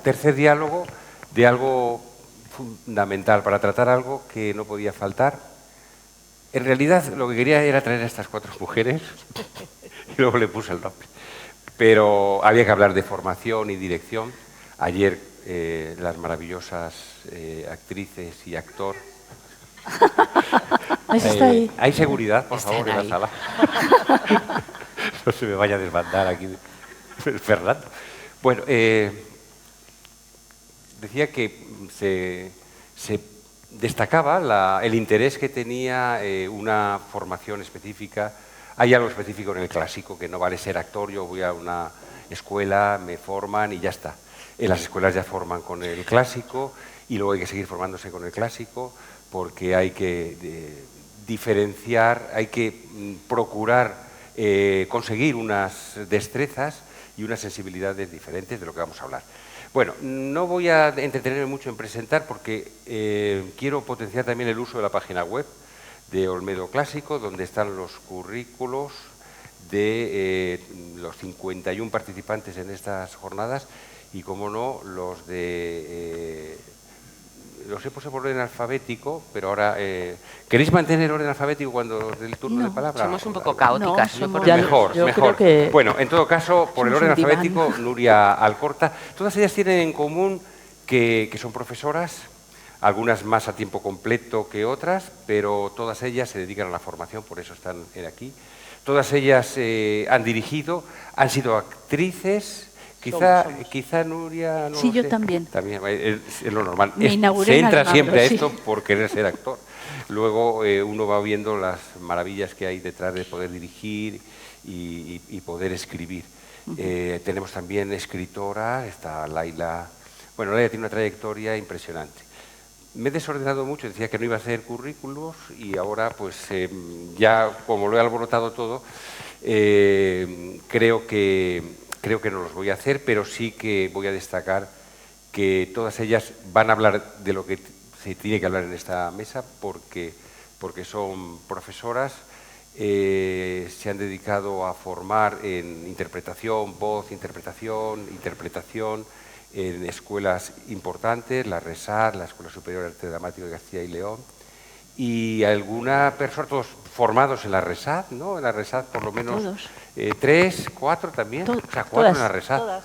Tercer diálogo de algo fundamental para tratar algo que no podía faltar. En realidad lo que quería era traer a estas 4 mujeres y luego le puse el nombre. Pero había que hablar de formación y dirección. Ayer las maravillosas actrices y actor. ¿Hay seguridad, por favor, en la sala? No se me vaya a desbandar aquí Fernando. Bueno, decía que se destacaba el interés que tenía una formación específica. Hay algo específico en el clásico, que no vale ser actor, yo voy a una escuela, me forman y ya está. En las escuelas ya forman con el clásico y luego hay que seguir formándose con el clásico porque hay que diferenciar, hay que procurar conseguir unas destrezas y unas sensibilidades diferentes de lo que vamos a hablar. Bueno, no voy a entretenerme mucho en presentar porque quiero potenciar también el uso de la página web de Olmedo Clásico, donde están los currículos de los 51 participantes en estas jornadas y, como no, los de... los he puesto por orden alfabético, pero ahora... ¿Queréis mantener orden alfabético cuando del turno de palabra? Somos un poco caóticas. No, mejor. Bueno, en todo caso, por el orden alfabético, Nuria Alcorta. Todas ellas tienen en común que son profesoras, algunas más a tiempo completo que otras, pero todas ellas se dedican a la formación, por eso están aquí. Todas ellas han dirigido, han sido actrices... Quizá Nuria... No sí, lo yo sé. También es lo normal. Se entra siempre a esto por querer ser actor. Luego uno va viendo las maravillas que hay detrás de poder dirigir y poder escribir. Tenemos también escritora, está Laila. Bueno, Laila tiene una trayectoria impresionante. Me he desordenado mucho, decía que no iba a hacer currículos y ahora pues ya como lo he alborotado todo, creo que no los voy a hacer, pero sí que voy a destacar que todas ellas van a hablar de lo que se tiene que hablar en esta mesa porque son profesoras, se han dedicado a formar en interpretación, voz, interpretación, en escuelas importantes, la RESAD, la Escuela Superior de Arte Dramático de Castilla y León, y alguna persona, todos formados en la RESAD, ¿no? En la RESAD por lo menos 3, 4 también, o sea, 4 en la RESAD.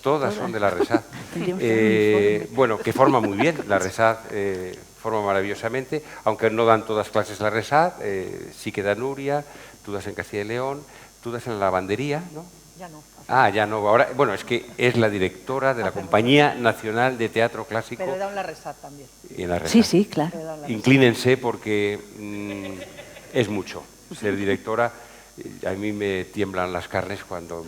Todas son de la RESAD. Bueno, que forma muy bien, la RESAD forma maravillosamente, aunque no dan todas clases la RESAD, sí que da Nuria, tú das en Castilla y León, tú das en la lavandería, ¿no? Ya no. Ya no. Ahora, bueno, es que es la directora de la Compañía Nacional de Teatro Clásico. Pero he dado en la RESAD también. Y en la RESAD. Sí, claro. Inclínense porque es mucho ser directora. A mí me tiemblan las carnes cuando...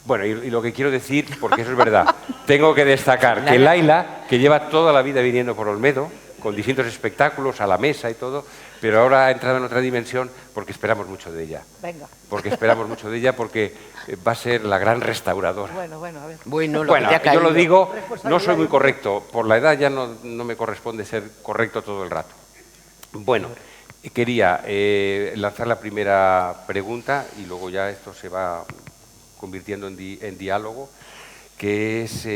Bueno, y lo que quiero decir, porque eso es verdad, tengo que destacar que Laila, que lleva toda la vida viniendo por Olmedo, con distintos espectáculos, a la mesa y todo, pero ahora ha entrado en otra dimensión porque esperamos mucho de ella. Venga. Porque esperamos mucho de ella porque va a ser la gran restauradora. Bueno, a ver. Bueno, yo lo digo, no soy muy correcto, por la edad ya no me corresponde ser correcto todo el rato. Bueno, quería lanzar la primera pregunta y luego ya esto se va convirtiendo en diálogo, que es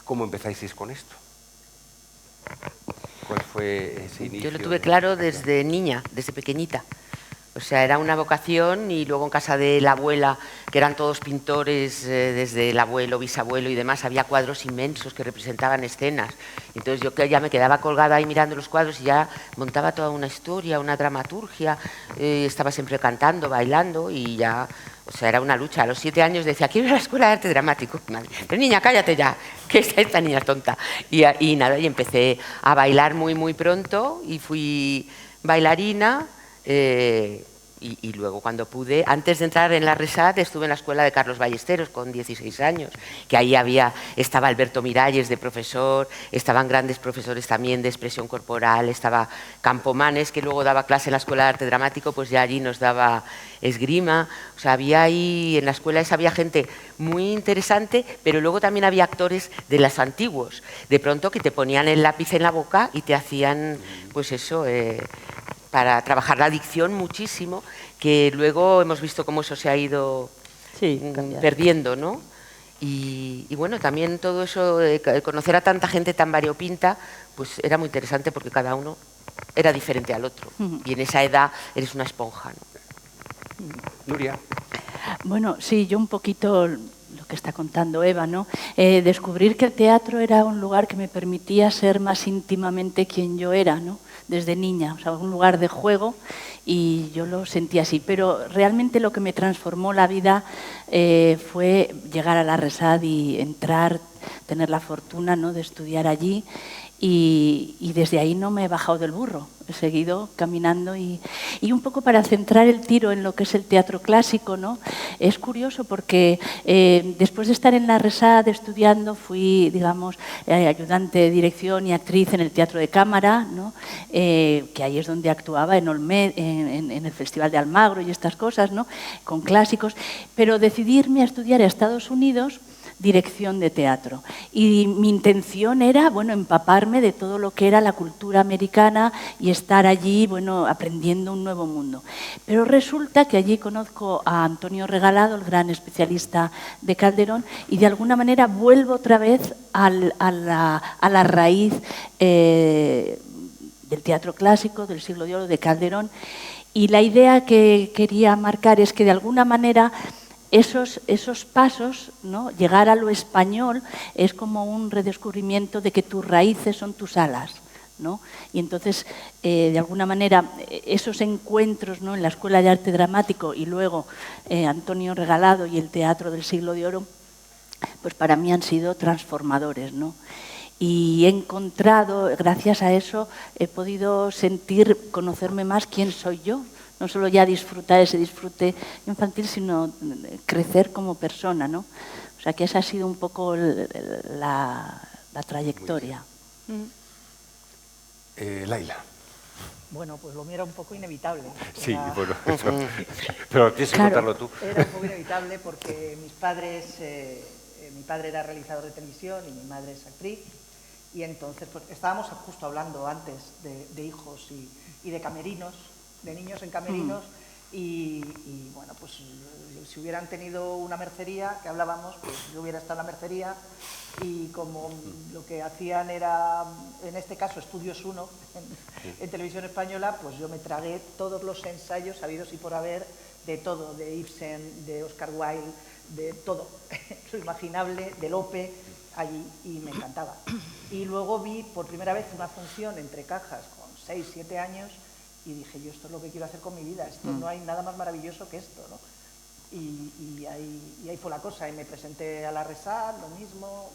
¿cómo empezáis con esto? ¿Cuál fue ese inicio? Yo lo tuve claro desde niña, desde pequeñita. O sea, era una vocación y luego en casa de la abuela, que eran todos pintores, desde el abuelo, bisabuelo y demás, había cuadros inmensos que representaban escenas. Entonces yo ya me quedaba colgada ahí mirando los cuadros y ya montaba toda una historia, una dramaturgia, estaba siempre cantando, bailando y ya... O sea, era una lucha. A los 7 años decía, quiero ir a la escuela de arte dramático. Madre, pero niña, cállate ya, que esta niña es tonta. Y nada, y empecé a bailar muy, muy pronto y fui bailarina. Y luego cuando pude, antes de entrar en la RESAD, estuve en la escuela de Carlos Ballesteros con 16 años, que ahí estaba Alberto Miralles de profesor, estaban grandes profesores también de expresión corporal, estaba Campomanes, que luego daba clase en la escuela de arte dramático, pues ya allí nos daba esgrima. O sea, había ahí, en la escuela esa había gente muy interesante, pero luego también había actores de los antiguos, de pronto que te ponían el lápiz en la boca y te hacían, pues eso... para trabajar la dicción muchísimo, que luego hemos visto cómo eso se ha ido perdiendo, ¿no? Y bueno, también todo eso, conocer a tanta gente tan variopinta, pues era muy interesante porque cada uno era diferente al otro. Y en esa edad eres una esponja, ¿no? Nuria. Bueno, sí, yo un poquito lo que está contando Eva, ¿no? Descubrir que el teatro era un lugar que me permitía ser más íntimamente quien yo era, ¿no? Desde niña, o sea, un lugar de juego, y yo lo sentía así. Pero realmente lo que me transformó la vida fue llegar a la RESAD y entrar, tener la fortuna, ¿no?, de estudiar allí. Y desde ahí no me he bajado del burro, he seguido caminando y un poco para centrar el tiro en lo que es el teatro clásico, ¿no? Es curioso porque después de estar en la RESAD estudiando fui, digamos, ayudante de dirección y actriz en el teatro de cámara, ¿no? Que ahí es donde actuaba en Olmed, en el Festival de Almagro y estas cosas, ¿no?, con clásicos, pero decidí irme a estudiar a Estados Unidos dirección de teatro. Y mi intención era, bueno, empaparme de todo lo que era la cultura americana y estar allí, bueno, aprendiendo un nuevo mundo. Pero resulta que allí conozco a Antonio Regalado, el gran especialista de Calderón, y de alguna manera vuelvo otra vez a la raíz del teatro clásico, del siglo de oro, de Calderón. Y la idea que quería marcar es que de alguna manera esos pasos, ¿no?, llegar a lo español es como un redescubrimiento de que tus raíces son tus alas, ¿no? Y entonces, de alguna manera, esos encuentros, ¿no?, en la Escuela de Arte Dramático y luego Antonio Regalado y el Teatro del Siglo de Oro, pues para mí han sido transformadores, ¿no? Y he encontrado, gracias a eso, he podido sentir, conocerme más quién soy yo. No solo ya disfrutar ese disfrute infantil, sino crecer como persona, ¿no? O sea que esa ha sido un poco la trayectoria. Laila. Bueno, pues lo mío era un poco inevitable. Sí, bueno, eso. Pero tienes que contarlo tú. Era un poco inevitable porque mis padres, mi padre era realizador de televisión y mi madre es actriz. Y entonces, pues estábamos justo hablando antes de hijos y de camerinos, de niños en camerinos, y bueno, pues si hubieran tenido una mercería, que hablábamos, pues yo hubiera estado en la mercería, y como lo que hacían era, en este caso, Estudios 1, en Televisión Española, pues yo me tragué todos los ensayos habidos y por haber, de todo, de Ibsen, de Oscar Wilde, de todo, lo imaginable, de Lope, allí, y me encantaba. Y luego vi por primera vez una función entre cajas con 6, 7 años, y dije, yo esto es lo que quiero hacer con mi vida, esto no hay nada más maravilloso que esto, ¿no? Y ahí fue la cosa, y me presenté a la RESAD, lo mismo,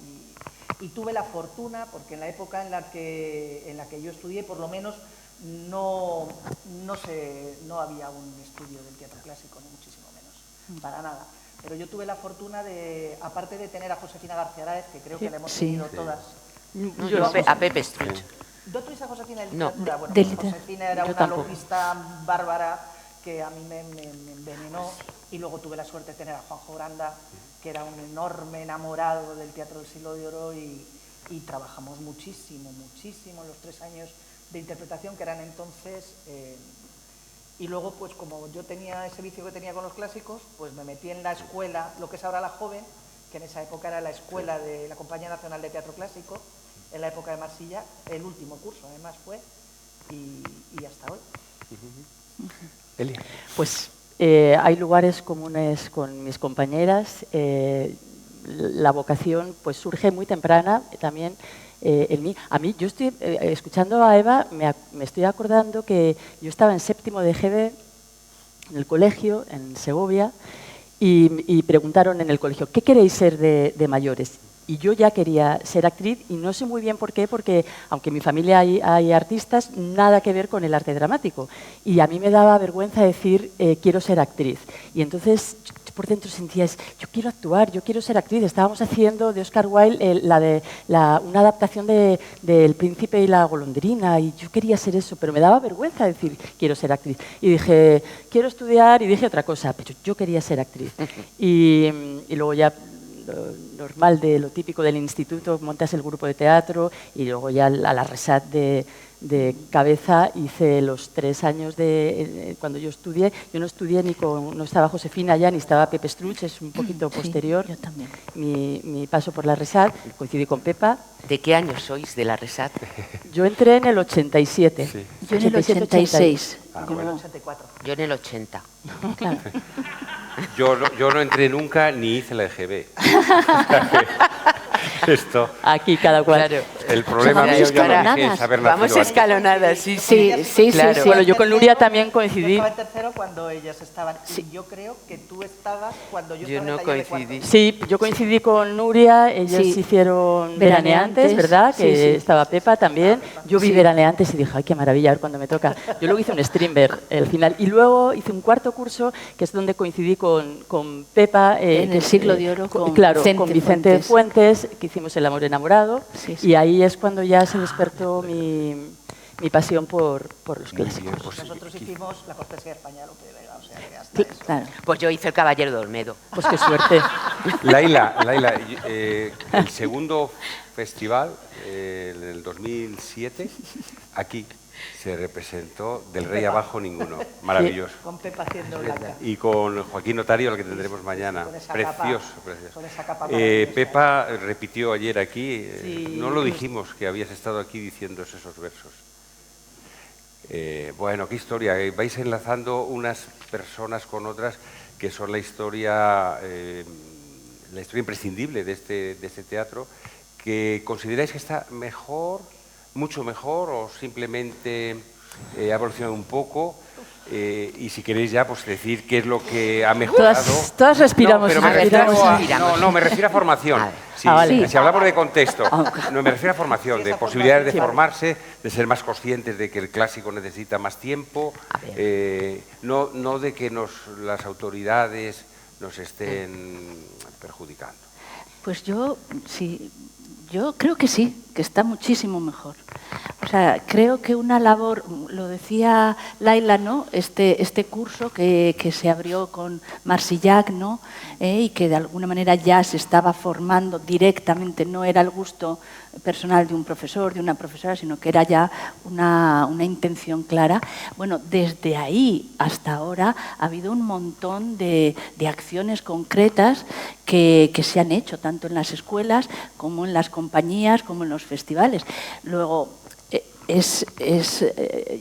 y tuve la fortuna, porque en la época en la que yo estudié, por lo menos, no había un estudio del teatro clásico, ni muchísimo menos, para nada. Pero yo tuve la fortuna de, aparte de tener a Josefina García Araiz, que creo que la hemos tenido todas. Yo a Pepe Struch. ¿No tuviste a Josefina de No, literatura? Bueno, pues Josefina era una lopista bárbara que a mí me envenenó, y luego tuve la suerte de tener a Juanjo Granda, que era un enorme enamorado del Teatro del Siglo de Oro, y trabajamos muchísimo en los 3 años de interpretación que eran entonces, y luego pues como yo tenía ese vicio que tenía con los clásicos, pues me metí en la escuela, lo que es ahora la Joven, que en esa época era la escuela de la Compañía Nacional de Teatro Clásico, en la época de Marsilla, el último curso además fue, y hasta hoy. Elia. Pues hay lugares comunes con mis compañeras. La vocación pues surge muy temprana también en mí. A mí, yo estoy escuchando a Eva, me estoy acordando que yo estaba en 7º de GB en el colegio, en Segovia, y preguntaron en el colegio, ¿qué queréis ser de mayores? Y yo ya quería ser actriz, y no sé muy bien por qué, porque aunque en mi familia hay artistas, nada que ver con el arte dramático. Y a mí me daba vergüenza decir, quiero ser actriz. Y entonces por dentro sentía, yo quiero actuar, yo quiero ser actriz. Estábamos haciendo de Oscar Wilde una adaptación de El Príncipe y la Golondrina, y yo quería ser eso, pero me daba vergüenza decir, quiero ser actriz. Y dije, quiero estudiar, y dije otra cosa, pero yo quería ser actriz. Y luego ya, normal, de lo típico del instituto, montas el grupo de teatro, y luego ya a la RESAD de cabeza hice los 3 años cuando yo estudié. Yo no estudié no estaba Josefina ya, ni estaba Pepe Struch, es un poquito posterior. Yo también. Mi paso por la RESAT, coincidí con Pepa. ¿De qué año sois de la RESAT? Yo entré en el 87. Sí. Yo en el 86. Yo en el 84. Yo en el 80. Claro. Yo no entré nunca ni hice la EGB. Esto, Aquí cada cual. Claro. el problema Vamos mío ya lo dije, escalonadas. es haber Vamos nacido antes. escalonadas, sí, Sí, sí. sí, claro. sí, sí. Bueno, yo con Nuria también coincidí. Yo estaba en tercero cuando ellas estaban. Y yo creo que tú estabas cuando yo Yo estaba en no el taller de coincidí. cuarto. Sí, yo coincidí con Nuria, ellas Sí. hicieron Veraneantes, veraneantes, ¿verdad? sí, Que sí. estaba Pepa también. Yo vi Sí. veraneantes y dije, ay, qué maravilla, a ver cuándo me toca. Yo luego hice un Strindberg, el final. Y luego hice un cuarto curso, que es donde coincidí con Pepa. En el Siglo de Oro con claro, Vicente con Vicente Fuentes, que hicimos El amor enamorado. Sí, sí. Y ahí es cuando ya se despertó mi pasión por los Muy clásicos. bien, pues, Nosotros hicimos la cortesía de España, Lope de Vega, o sea que hasta eso. Claro. Pues yo hice el Caballero de Olmedo. Pues qué suerte. Laila, el segundo festival, en el 2007, aquí se representó Del Rey Abajo Ninguno. Maravilloso. Con Pepa haciendo Blanca. Y con Joaquín Notario, al que tendremos mañana. Con esa Precioso, capa, precioso. con esa capa maravillosa. Pepa repitió ayer aquí, Sí. no lo dijimos que habías estado aquí diciendo esos versos. Bueno, qué historia. Vais enlazando unas personas con otras que son la historia imprescindible de este teatro, que consideráis que está mejor, mucho mejor, o simplemente ha evolucionado un poco. Y si queréis ya, pues decir qué es lo que ha mejorado. Todas respiramos. No, pero me A ver, refiero todos a, respiramos. no, me refiero a formación. A ver. Sí, vale. Si hablamos de contexto, no, me refiero a formación, de esa posibilidades de formación. formarse, de ser más conscientes de que el clásico necesita más tiempo, A ver. no de que las autoridades nos estén perjudicando. Pues yo creo que sí, que está muchísimo mejor. O sea, creo que una labor, lo decía Laila, ¿no? Este curso que se abrió con Marsillac, ¿no? Y que de alguna manera ya se estaba formando directamente, no era el gusto personal de un profesor, de una profesora, sino que era ya una intención clara. Bueno, desde ahí hasta ahora ha habido un montón de acciones concretas que se han hecho, tanto en las escuelas como en las compañías, como en los festivales. Luego,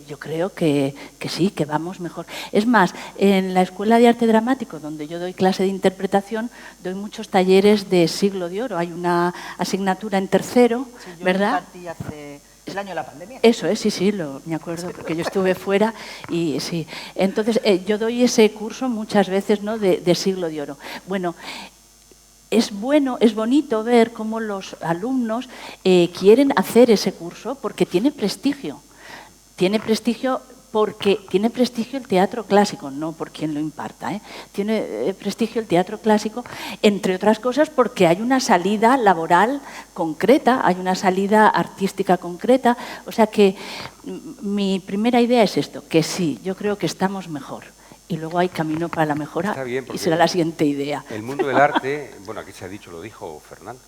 yo creo que sí, que vamos mejor. Es más, en la Escuela de Arte Dramático, donde yo doy clase de interpretación, doy muchos talleres de Siglo de Oro. Hay una asignatura en tercero, Sí, yo ¿verdad? impartí hace el año de la pandemia. Eso es, sí, me acuerdo, porque yo estuve fuera y sí. Entonces, yo doy ese curso muchas veces, ¿no? de Siglo de Oro. Bueno, es bonito ver cómo los alumnos quieren hacer ese curso porque tiene prestigio. Tiene prestigio porque tiene prestigio el teatro clásico, no por quien lo imparta. Tiene prestigio el teatro clásico, entre otras cosas porque hay una salida laboral concreta, hay una salida artística concreta. O sea que mi primera idea es esto, que sí, yo creo que estamos mejor. Y luego hay camino para la mejora. Está bien, y porque será la siguiente idea. El mundo del arte, bueno, aquí se ha dicho, lo dijo Fernando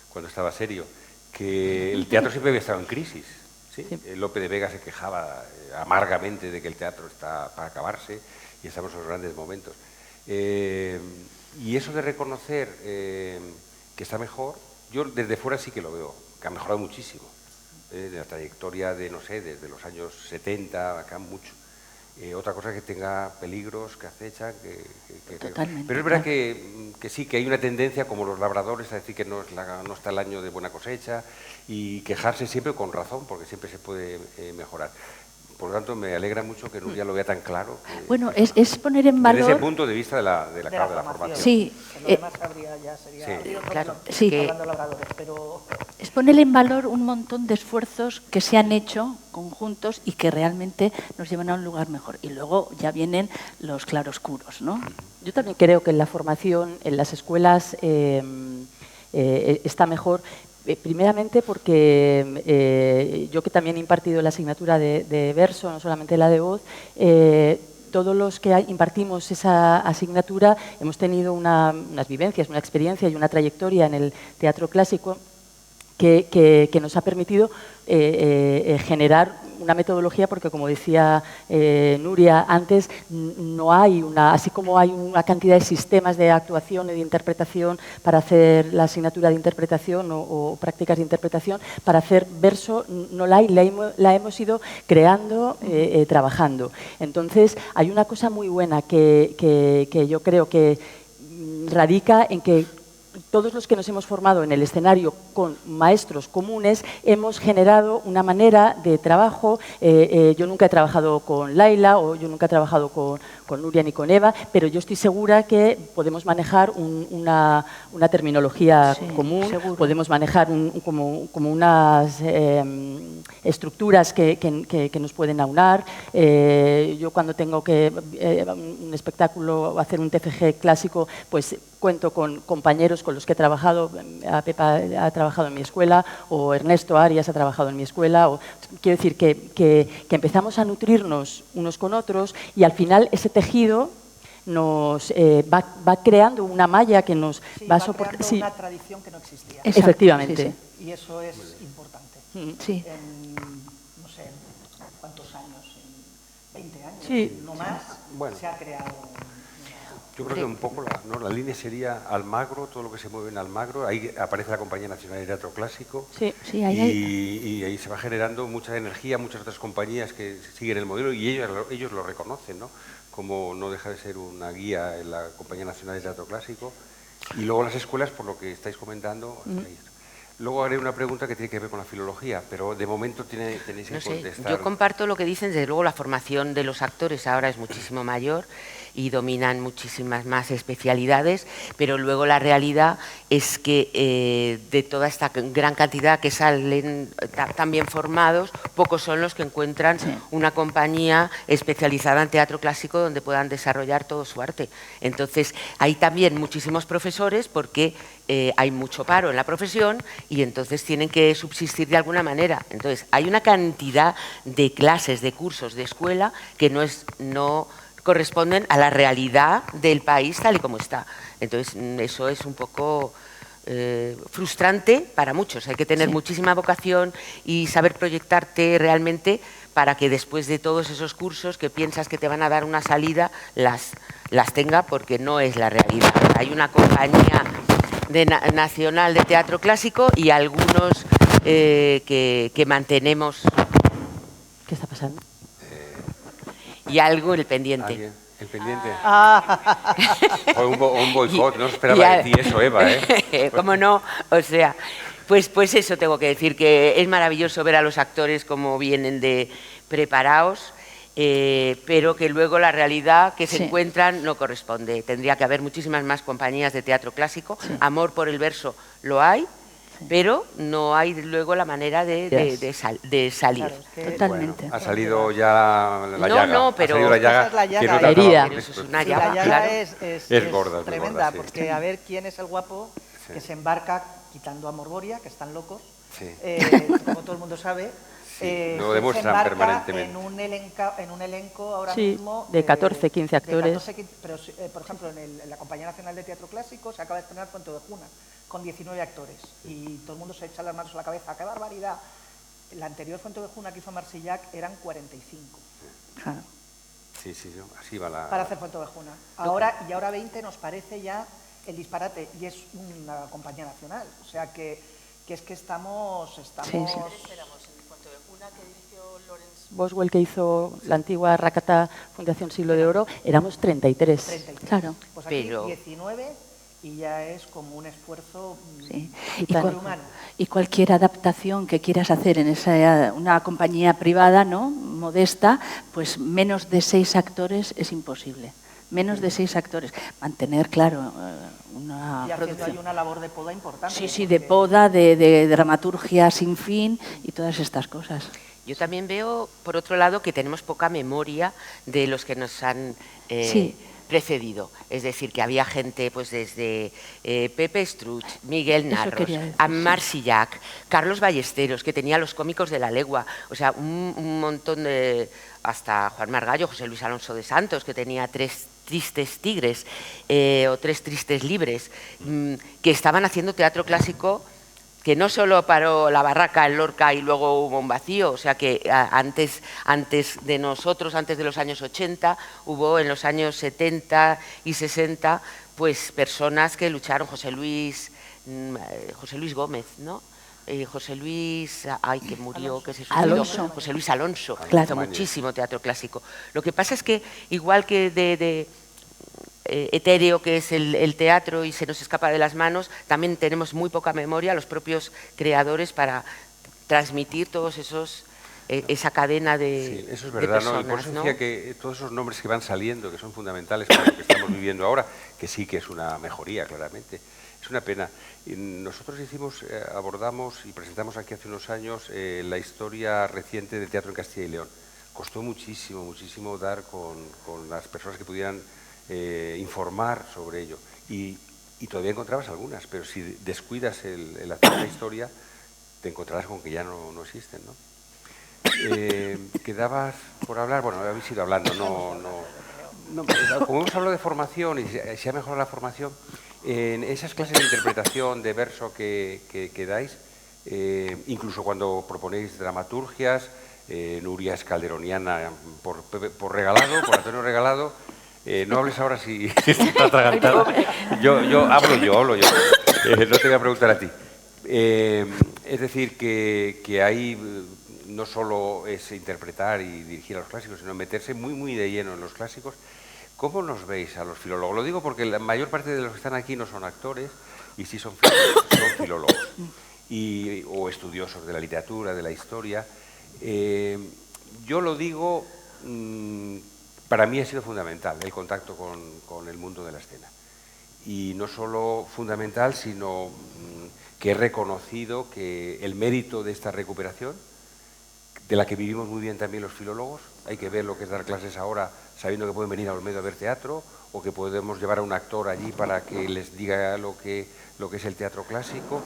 cuando estaba serio, que el teatro siempre había estado en crisis. ¿sí? Lope de Vega se quejaba amargamente de que el teatro está para acabarse y estamos en los grandes momentos. Y eso de reconocer que está mejor, yo desde fuera sí que lo veo, que ha mejorado muchísimo. De la trayectoria de, no sé, desde los años 70, acá mucho. Otra cosa es que tenga peligros que acechan. Totalmente, Pero es verdad claro. que sí, que hay una tendencia, como los labradores, a decir que no está el año de buena cosecha y quejarse siempre con razón, porque siempre se puede mejorar. Por lo tanto, me alegra mucho que Nuria lo vea tan claro. Bueno, es poner en valor... Desde ese punto de vista de la formación. Sí, Que lo demás habría ya sería sí. abrir otro Claro, melón, sí. hablando de labradores, pero Es poner en valor un montón de esfuerzos que se han hecho conjuntos y que realmente nos llevan a un lugar mejor. Y luego ya vienen los claroscuros, ¿no? Yo también creo que en la formación, en las escuelas, está mejor. Primeramente porque yo que también he impartido la asignatura de verso, no solamente la de voz, todos los que impartimos esa asignatura hemos tenido unas vivencias, una experiencia y una trayectoria en el teatro clásico que nos ha permitido generar una metodología, porque como decía Nuria antes, no hay así como hay una cantidad de sistemas de actuación y de interpretación para hacer la asignatura de interpretación o prácticas de interpretación, para hacer verso no la hay, la hemos ido creando, trabajando. Entonces, hay una cosa muy buena que yo creo que radica en que todos los que nos hemos formado en el escenario con maestros comunes hemos generado una manera de trabajo. Yo nunca he trabajado con Laila o yo nunca he trabajado con Nuria ni con Eva, pero yo estoy segura que podemos manejar una terminología común, seguro. Podemos manejar como unas estructuras que nos pueden aunar. Yo cuando tengo que un espectáculo, hacer un TFG clásico, pues cuento con compañeros con los que he trabajado. Pepa ha trabajado en mi escuela, o Ernesto Arias ha trabajado en mi escuela. Quiero decir que empezamos a nutrirnos unos con otros y al final ese tejido nos va creando una malla que nos va a soportar. Sí, una tradición que no existía. Exacto. Efectivamente. Sí. Y eso es importante. Sí. No sé, ¿cuántos años? En 20 años, sí. No más, bueno. Se ha creado. Yo creo que un poco la línea sería Almagro, todo lo que se mueve en Almagro. Ahí aparece la Compañía Nacional de Teatro Clásico. Sí, sí, ahí y ahí se va generando mucha energía, muchas otras compañías que siguen el modelo y ellos lo reconocen, ¿no? Como no deja de ser una guía en la Compañía Nacional de Teatro Clásico. Y luego las escuelas, por lo que estáis comentando. Luego haré una pregunta que tiene que ver con la filología, pero de momento tenéis que contestar. Yo comparto lo que dicen. Desde luego la formación de los actores ahora es muchísimo mayor y dominan muchísimas más especialidades, pero luego la realidad es que de toda esta gran cantidad que salen tan bien formados, pocos son los que encuentran una compañía especializada en teatro clásico donde puedan desarrollar todo su arte. Entonces, hay también muchísimos profesores porque hay mucho paro en la profesión y entonces tienen que subsistir de alguna manera. Entonces, hay una cantidad de clases, de cursos, de escuela que no corresponden a la realidad del país tal y como está. Entonces, eso es un poco frustrante para muchos. Hay que tener muchísima vocación y saber proyectarte realmente para que después de todos esos cursos que piensas que te van a dar una salida, las tenga, porque no es la realidad. Hay una compañía nacional de teatro clásico y algunos que mantenemos. ¿Qué está pasando? Y algo el pendiente. ¿Alguien? ¿El pendiente? O un boicot, no esperaba de ti eso, Eva, ¿eh? ¿Cómo no? O sea, pues eso tengo que decir, que es maravilloso ver a los actores como vienen de preparados, pero que luego la realidad que se encuentran no corresponde. Tendría que haber muchísimas más compañías de teatro clásico. Amor por el verso lo hay, pero no hay luego la manera de salir. Claro, es que Totalmente. Bueno, ha salido ya la llaga. No, pero ha salido la llaga, esa es la llaga, que no la herida. trataba, Eso es una Sí, llaga, la llaga claro. Es gorda, es muy tremenda, gorda, sí. porque a ver quién es el guapo que se embarca quitando a Morboria, que están locos, Sí. como todo el mundo sabe. Lo se demuestran embarca permanentemente. en un elenco ahora Sí, mismo de 14, 15 actores. Pero, por ejemplo, en la Compañía Nacional de Teatro Clásico se acaba de estrenar Fuente de Juna, con 19 actores. Y todo el mundo se echa las manos a la cabeza. ¡Qué barbaridad! La anterior Fuente de Juna que hizo Marsillac eran 45. Claro. Sí, así va la... Para hacer Fuente de Juna. Ahora 20 nos parece ya el disparate. Y es una compañía nacional. O sea que es que estamos... Sí. Boswell, que hizo la antigua Rakata Fundación Siglo de Oro, éramos 33. 33. Claro. Pues aquí Pero... 19 y ya es como un esfuerzo Sí. humano. Y cualquier adaptación que quieras hacer en una compañía privada, ¿no?, modesta, pues menos de 6 actores es imposible. Menos de 6 actores. Mantener, claro, una Y haciendo producción. ahí una labor de poda importante. Sí, de poda, de dramaturgia sin fin y todas estas cosas. Yo también veo, por otro lado, que tenemos poca memoria de los que nos han precedido. Es decir, que había gente pues desde Pepe Struch, Miguel Narros, Marsillac, Carlos Ballesteros, que tenía los cómicos de la legua, o sea, un montón de... hasta Juan Margallo, José Luis Alonso de Santos, que tenía 3 tristes tigres o 3 tristes libres, que estaban haciendo teatro clásico, que no solo paró la barraca en Lorca y luego hubo un vacío, o sea que antes de nosotros, antes de los años 80, hubo en los años 70 y 60 pues personas que lucharon, José Luis Gómez, ¿no? José Luis, que murió, que se suicidó, Alonso. José Luis Alonso, Claro. hizo muchísimo teatro clásico. Lo que pasa es que, igual que de etéreo que es el teatro y se nos escapa de las manos, también tenemos muy poca memoria los propios creadores para transmitir todos esos, esa cadena de Sí, eso es verdad, ¿no? Y por eso ¿no? decía que todos esos nombres que van saliendo, que son fundamentales para lo que estamos viviendo ahora, que sí que es una mejoría, claramente. Es una pena. Y nosotros abordamos y presentamos aquí hace unos años la historia reciente del teatro en Castilla y León. Costó muchísimo, muchísimo dar con las personas que pudieran informar sobre ello. Y todavía encontrabas algunas, pero si descuidas el hacer la historia, te encontrarás con que ya no existen, ¿no? Quedabas por hablar, bueno, habéis ido hablando, como hemos hablado de formación y se ha mejorado la formación, en esas clases de interpretación de verso que dais, incluso cuando proponéis dramaturgias, Nuria es calderoniana por Regalado, por Antonio Regalado. No hables ahora si está atragantado. Hablo yo. No te voy a preguntar a ti. Es decir, que ahí no solo es interpretar y dirigir a los clásicos, sino meterse muy, muy de lleno en los clásicos. ¿Cómo nos veis a los filólogos? Lo digo porque la mayor parte de los que están aquí no son actores y sí son filólogos o estudiosos de la literatura, de la historia. Yo lo digo, para mí ha sido fundamental el contacto con el mundo de la escena. Y no solo fundamental, sino que he reconocido que el mérito de esta recuperación, de la que vivimos muy bien también los filólogos, hay que ver lo que es dar clases ahora sabiendo que pueden venir a Olmedo a ver teatro, o que podemos llevar a un actor allí para que les diga lo que es el teatro clásico.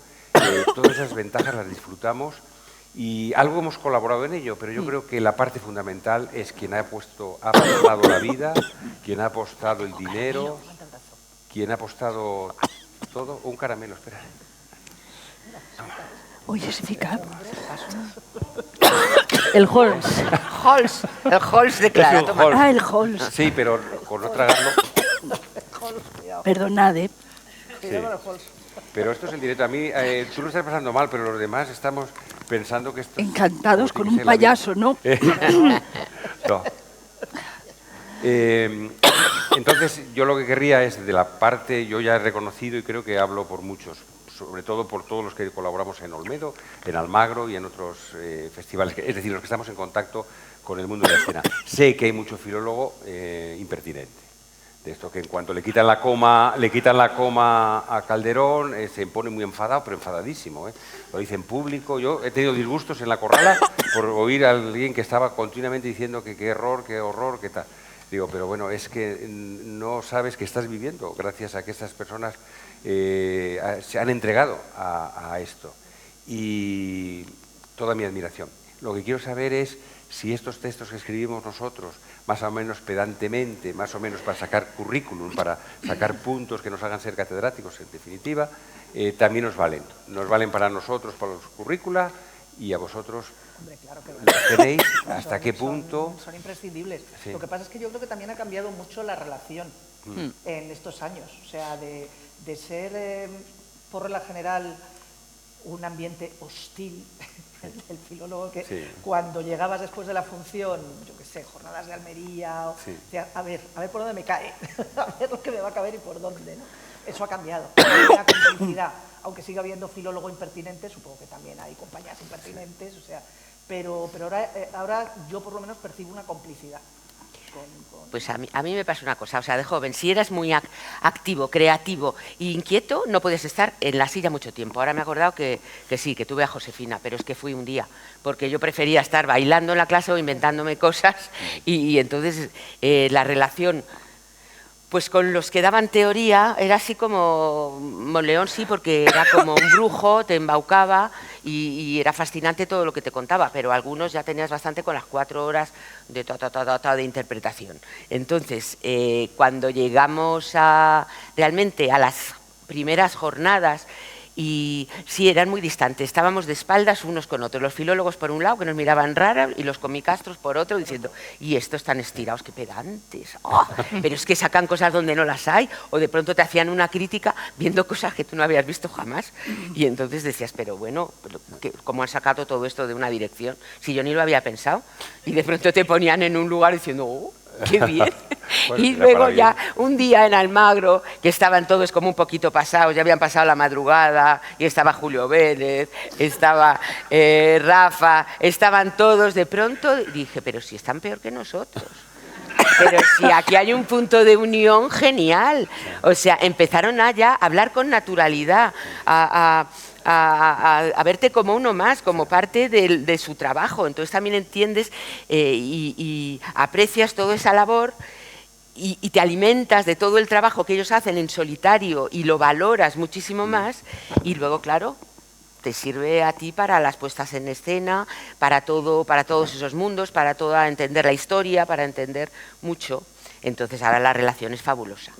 Todas esas ventajas las disfrutamos y algo hemos colaborado en ello, pero yo creo que la parte fundamental es quien ha apostado la vida, quien ha apostado el dinero, quien ha apostado todo. Un caramelo, espera. Oye, se fica. El Holmes. El Halls de Clara. Es un Toma. Halls. El Holmes. Sí, pero con no tragarlo. Perdonad, Sí. Pero esto es el directo. A mí, tú lo estás pasando mal, pero los demás estamos pensando que esto... encantados como con tiene un que ser la payaso, ¿no? vida. No. Entonces, yo lo que querría es, de la parte, yo ya he reconocido y creo que hablo por muchos, sobre todo por todos los que colaboramos en Olmedo, en Almagro y en otros festivales, es decir, los que estamos en contacto con el mundo de la escena. Sé que hay mucho filólogo impertinente, de esto que en cuanto le quitan la coma a Calderón, se pone muy enfadado, pero enfadadísimo, lo dice en público. Yo he tenido disgustos en la Corrala por oír a alguien que estaba continuamente diciendo que qué error, qué horror, qué tal. Digo, pero bueno, es que no sabes que estás viviendo gracias a que estas personas se han entregado a esto. Y toda mi admiración. Lo que quiero saber es si estos textos que escribimos nosotros, más o menos pedantemente, más o menos para sacar currículum, para sacar puntos que nos hagan ser catedráticos, en definitiva, también nos valen. Nos valen para nosotros, para los currícula, y a vosotros. Hombre, claro que ¿Los tenéis? ¿Hasta qué punto? Son imprescindibles. Sí. Lo que pasa es que yo creo que también ha cambiado mucho la relación en estos años. O sea, de ser, por regla general, un ambiente hostil, el filólogo, que Sí. cuando llegabas después de la función, yo qué sé, jornadas de Almería, o, Sí. decía, a ver por dónde me cae, a ver lo que me va a caber y por dónde, ¿no? Eso ha cambiado. Hay una complicidad, aunque siga habiendo filólogo impertinente, supongo que también hay compañías impertinentes, o sea, pero ahora yo por lo menos percibo una complicidad. Pues a mí me pasa una cosa, o sea, de joven, si eras muy activo, creativo e inquieto, no podías estar en la silla mucho tiempo. Ahora me he acordado que sí, que tuve a Josefina, pero es que fui un día, porque yo prefería estar bailando en la clase o inventándome cosas, y entonces la relación pues con los que daban teoría era así como Monleón, sí, porque era como un brujo, te embaucaba y era fascinante todo lo que te contaba, pero algunos ya tenías bastante con las 4 horas de de interpretación. Entonces, cuando llegamos realmente a las primeras jornadas y sí, eran muy distantes. Estábamos de espaldas unos con otros, los filólogos por un lado, que nos miraban rara, y los comicastros por otro, diciendo, y estos tan estirados, qué pedantes. ¡Oh! Pero es que sacan cosas donde no las hay, o de pronto te hacían una crítica viendo cosas que tú no habías visto jamás. Y entonces decías, pero bueno, ¿cómo han sacado todo esto de una dirección? Si yo ni lo había pensado. Y de pronto te ponían en un lugar diciendo, ¡oh, qué bien! Bueno, Y luego ya un día en Almagro, que estaban todos como un poquito pasados, ya habían pasado la madrugada, y estaba Julio Vélez, estaba Rafa, estaban todos, de pronto dije, pero si están peor que nosotros. Pero si aquí hay un punto de unión genial. O sea, empezaron ya a hablar con naturalidad, a verte como uno más, como parte de su trabajo. Entonces también entiendes y aprecias toda esa labor y te alimentas de todo el trabajo que ellos hacen en solitario y lo valoras muchísimo más. Y luego, claro, te sirve a ti para las puestas en escena, para todos esos mundos, para entender la historia, para entender mucho. Entonces ahora la relación es fabulosa.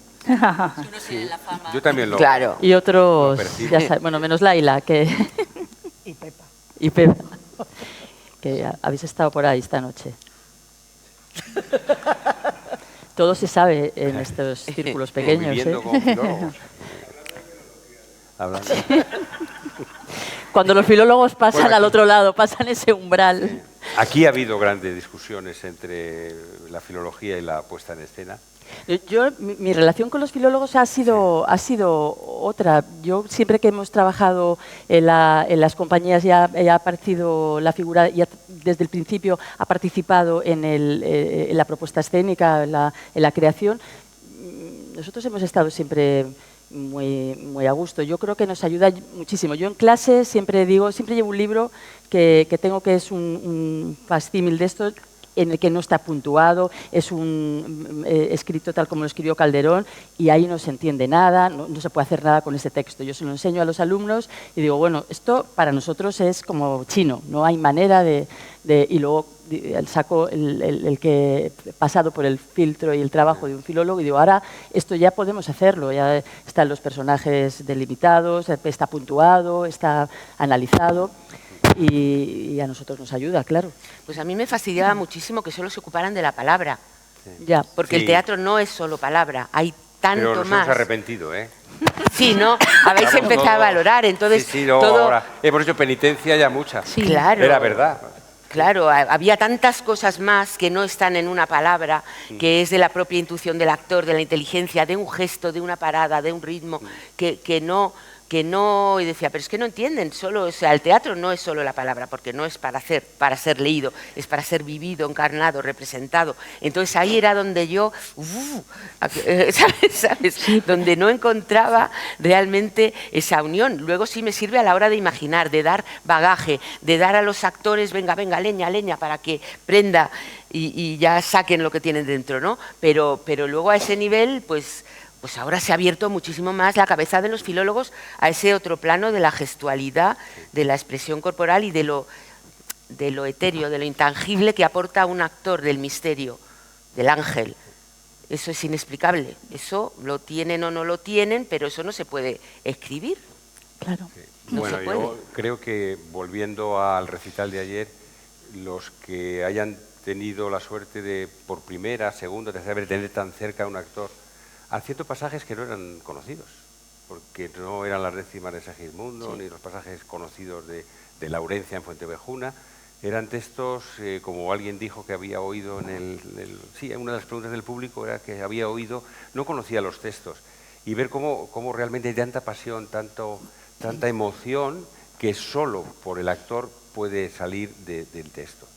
Sí, yo también lo Claro. Y otros, Lo percibo. ya sabes, bueno, menos Laila, que Y Pepa. y Pepa, que habéis estado por ahí esta noche. Todo se sabe en estos círculos pequeños. Conviviendo con filólogos. Hablando. Cuando los filólogos pasan Bueno, al aquí- otro lado, pasan ese umbral. Aquí ha habido grandes discusiones entre la filología y la puesta en escena. Mi relación con los filólogos ha sido otra. Yo siempre que hemos trabajado en las compañías ya ha aparecido la figura, ya desde el principio ha participado en la propuesta escénica, en la creación. Nosotros hemos estado siempre muy a gusto. Yo creo que nos ayuda muchísimo. Yo en clase siempre llevo un libro que tengo que es un facsímil de estos, en el que no está puntuado, es un escrito tal como lo escribió Calderón, y ahí no se entiende nada, no se puede hacer nada con ese texto. Yo se lo enseño a los alumnos y digo, bueno, esto para nosotros es como chino, no hay manera y luego saco el que he pasado por el filtro y el trabajo de un filólogo y digo, ahora esto ya podemos hacerlo, ya están los personajes delimitados, está puntuado, está analizado. Y a nosotros nos ayuda, claro. Pues a mí me fastidiaba muchísimo que solo se ocuparan de la palabra, Ya. porque el Sí. teatro no es solo palabra, hay tanto Pero nos más. hemos arrepentido, ¿eh? Sí, ¿no? Habéis Claro, empezado a no. valorar, entonces Sí, no, todo... ahora hemos hecho penitencia ya mucha. Sí, claro. Era verdad. Claro, había tantas cosas más que no están en una palabra, que es de la propia intuición del actor, de la inteligencia, de un gesto, de una parada, de un ritmo, que no, y decía, pero es que no entienden, solo, o sea, el teatro no es solo la palabra, porque no es para ser leído, es para ser vivido, encarnado, representado. Entonces ahí era donde yo, ¿sabes? Donde no encontraba realmente esa unión. Luego sí me sirve a la hora de imaginar, de dar bagaje, de dar a los actores, venga, leña, para que prenda y ya saquen lo que tienen dentro, ¿no? Pero luego a ese nivel, pues ahora se ha abierto muchísimo más la cabeza de los filólogos a ese otro plano de la gestualidad, de la expresión corporal y de lo etéreo, de lo intangible que aporta un actor, del misterio, del ángel. Eso es inexplicable. Eso lo tienen o no lo tienen, pero eso no se puede escribir. Claro. No Bueno, se yo puede. creo que volviendo al recital de ayer, los que hayan tenido la suerte de por primera, segunda, tercera vez tener tan cerca a un actor, haciendo pasajes que no eran conocidos, porque no eran las décimas de Segismundo, ni los pasajes conocidos de Laurencia en Fuentevejuna, eran textos, como alguien dijo que había oído sí, una de las preguntas del público era que había oído, no conocía los textos, y ver cómo realmente hay tanta pasión, tanta emoción, que solo por el actor puede salir del texto.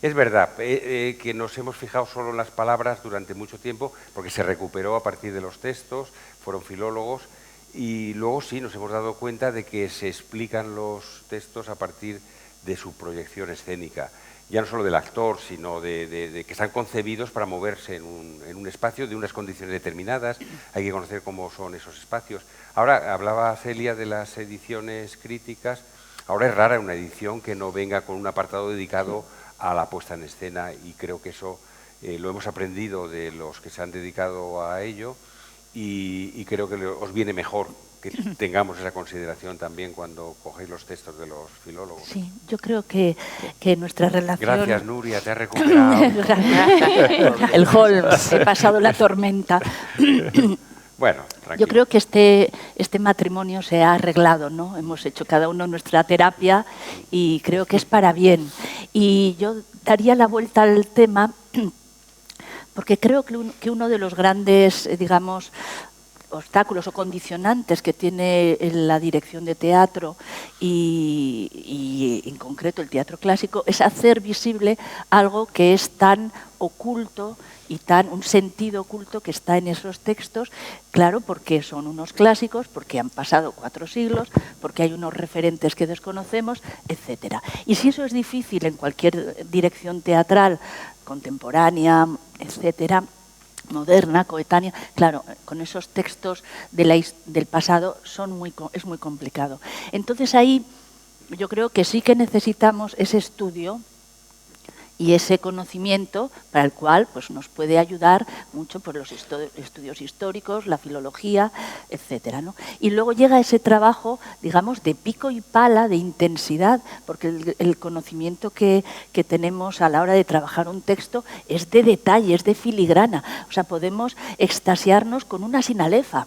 Es verdad que nos hemos fijado solo en las palabras durante mucho tiempo, porque se recuperó a partir de los textos, fueron filólogos, y luego sí nos hemos dado cuenta de que se explican los textos a partir de su proyección escénica, ya no solo del actor, sino de que están concebidos para moverse en un espacio de unas condiciones determinadas, hay que conocer cómo son esos espacios. Ahora, hablaba Celia de las ediciones críticas, ahora es rara una edición que no venga con un apartado dedicado a la puesta en escena, y creo que eso lo hemos aprendido de los que se han dedicado a ello, y creo que os viene mejor que tengamos esa consideración también cuando cogéis los textos de los filólogos. Sí, yo creo que nuestra relación... Gracias, Nuria, te has recuperado. El Holmes. He pasado la tormenta. Bueno, tranquilo. Yo creo que este matrimonio se ha arreglado, ¿no? Hemos hecho cada uno nuestra terapia y creo que es para bien. Y yo daría la vuelta al tema porque creo que uno de los grandes, digamos, obstáculos o condicionantes que tiene la dirección de teatro y en concreto el teatro clásico es hacer visible algo que es tan oculto y un sentido oculto que está en esos textos, claro, porque son unos clásicos, porque han pasado 4 siglos, porque hay unos referentes que desconocemos, etcétera. Y si eso es difícil en cualquier dirección teatral contemporánea, etcétera, moderna, coetánea, claro, con esos textos del pasado es muy complicado. Entonces ahí yo creo que sí que necesitamos ese estudio y ese conocimiento para el cual pues, nos puede ayudar mucho pues, los estudios históricos, la filología, etcétera, ¿no? Y luego llega ese trabajo, digamos, de pico y pala, de intensidad, porque el conocimiento que tenemos a la hora de trabajar un texto es de detalle, es de filigrana. O sea, podemos extasiarnos con una sinalefa,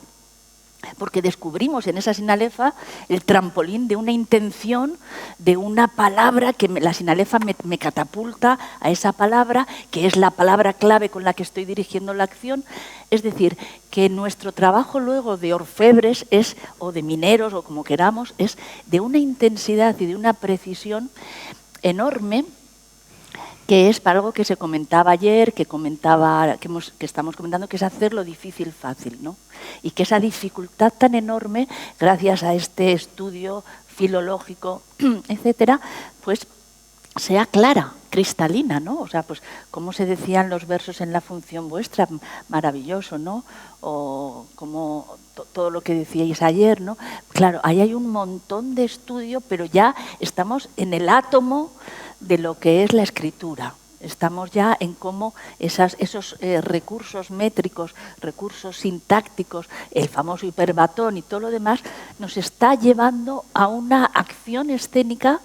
porque descubrimos en esa sinalefa el trampolín de una intención, de una palabra que la sinalefa me catapulta a esa palabra, que es la palabra clave con la que estoy dirigiendo la acción. Es decir, que nuestro trabajo luego de orfebres o de mineros, o como queramos, es de una intensidad y de una precisión enorme, que es para algo que se comentaba ayer, que estamos comentando, que es hacer lo difícil fácil, ¿no? Y que esa dificultad tan enorme, gracias a este estudio filológico, etcétera, pues sea clara, cristalina, ¿no? O sea, pues como se decían los versos en la función vuestra, maravilloso, ¿no? O como todo lo que decíais ayer, ¿no? Claro, ahí hay un montón de estudio, pero ya estamos en el átomo de lo que es la escritura. Estamos ya en cómo esos recursos métricos, recursos sintácticos, el famoso hiperbatón y todo lo demás, nos está llevando a una acción escénica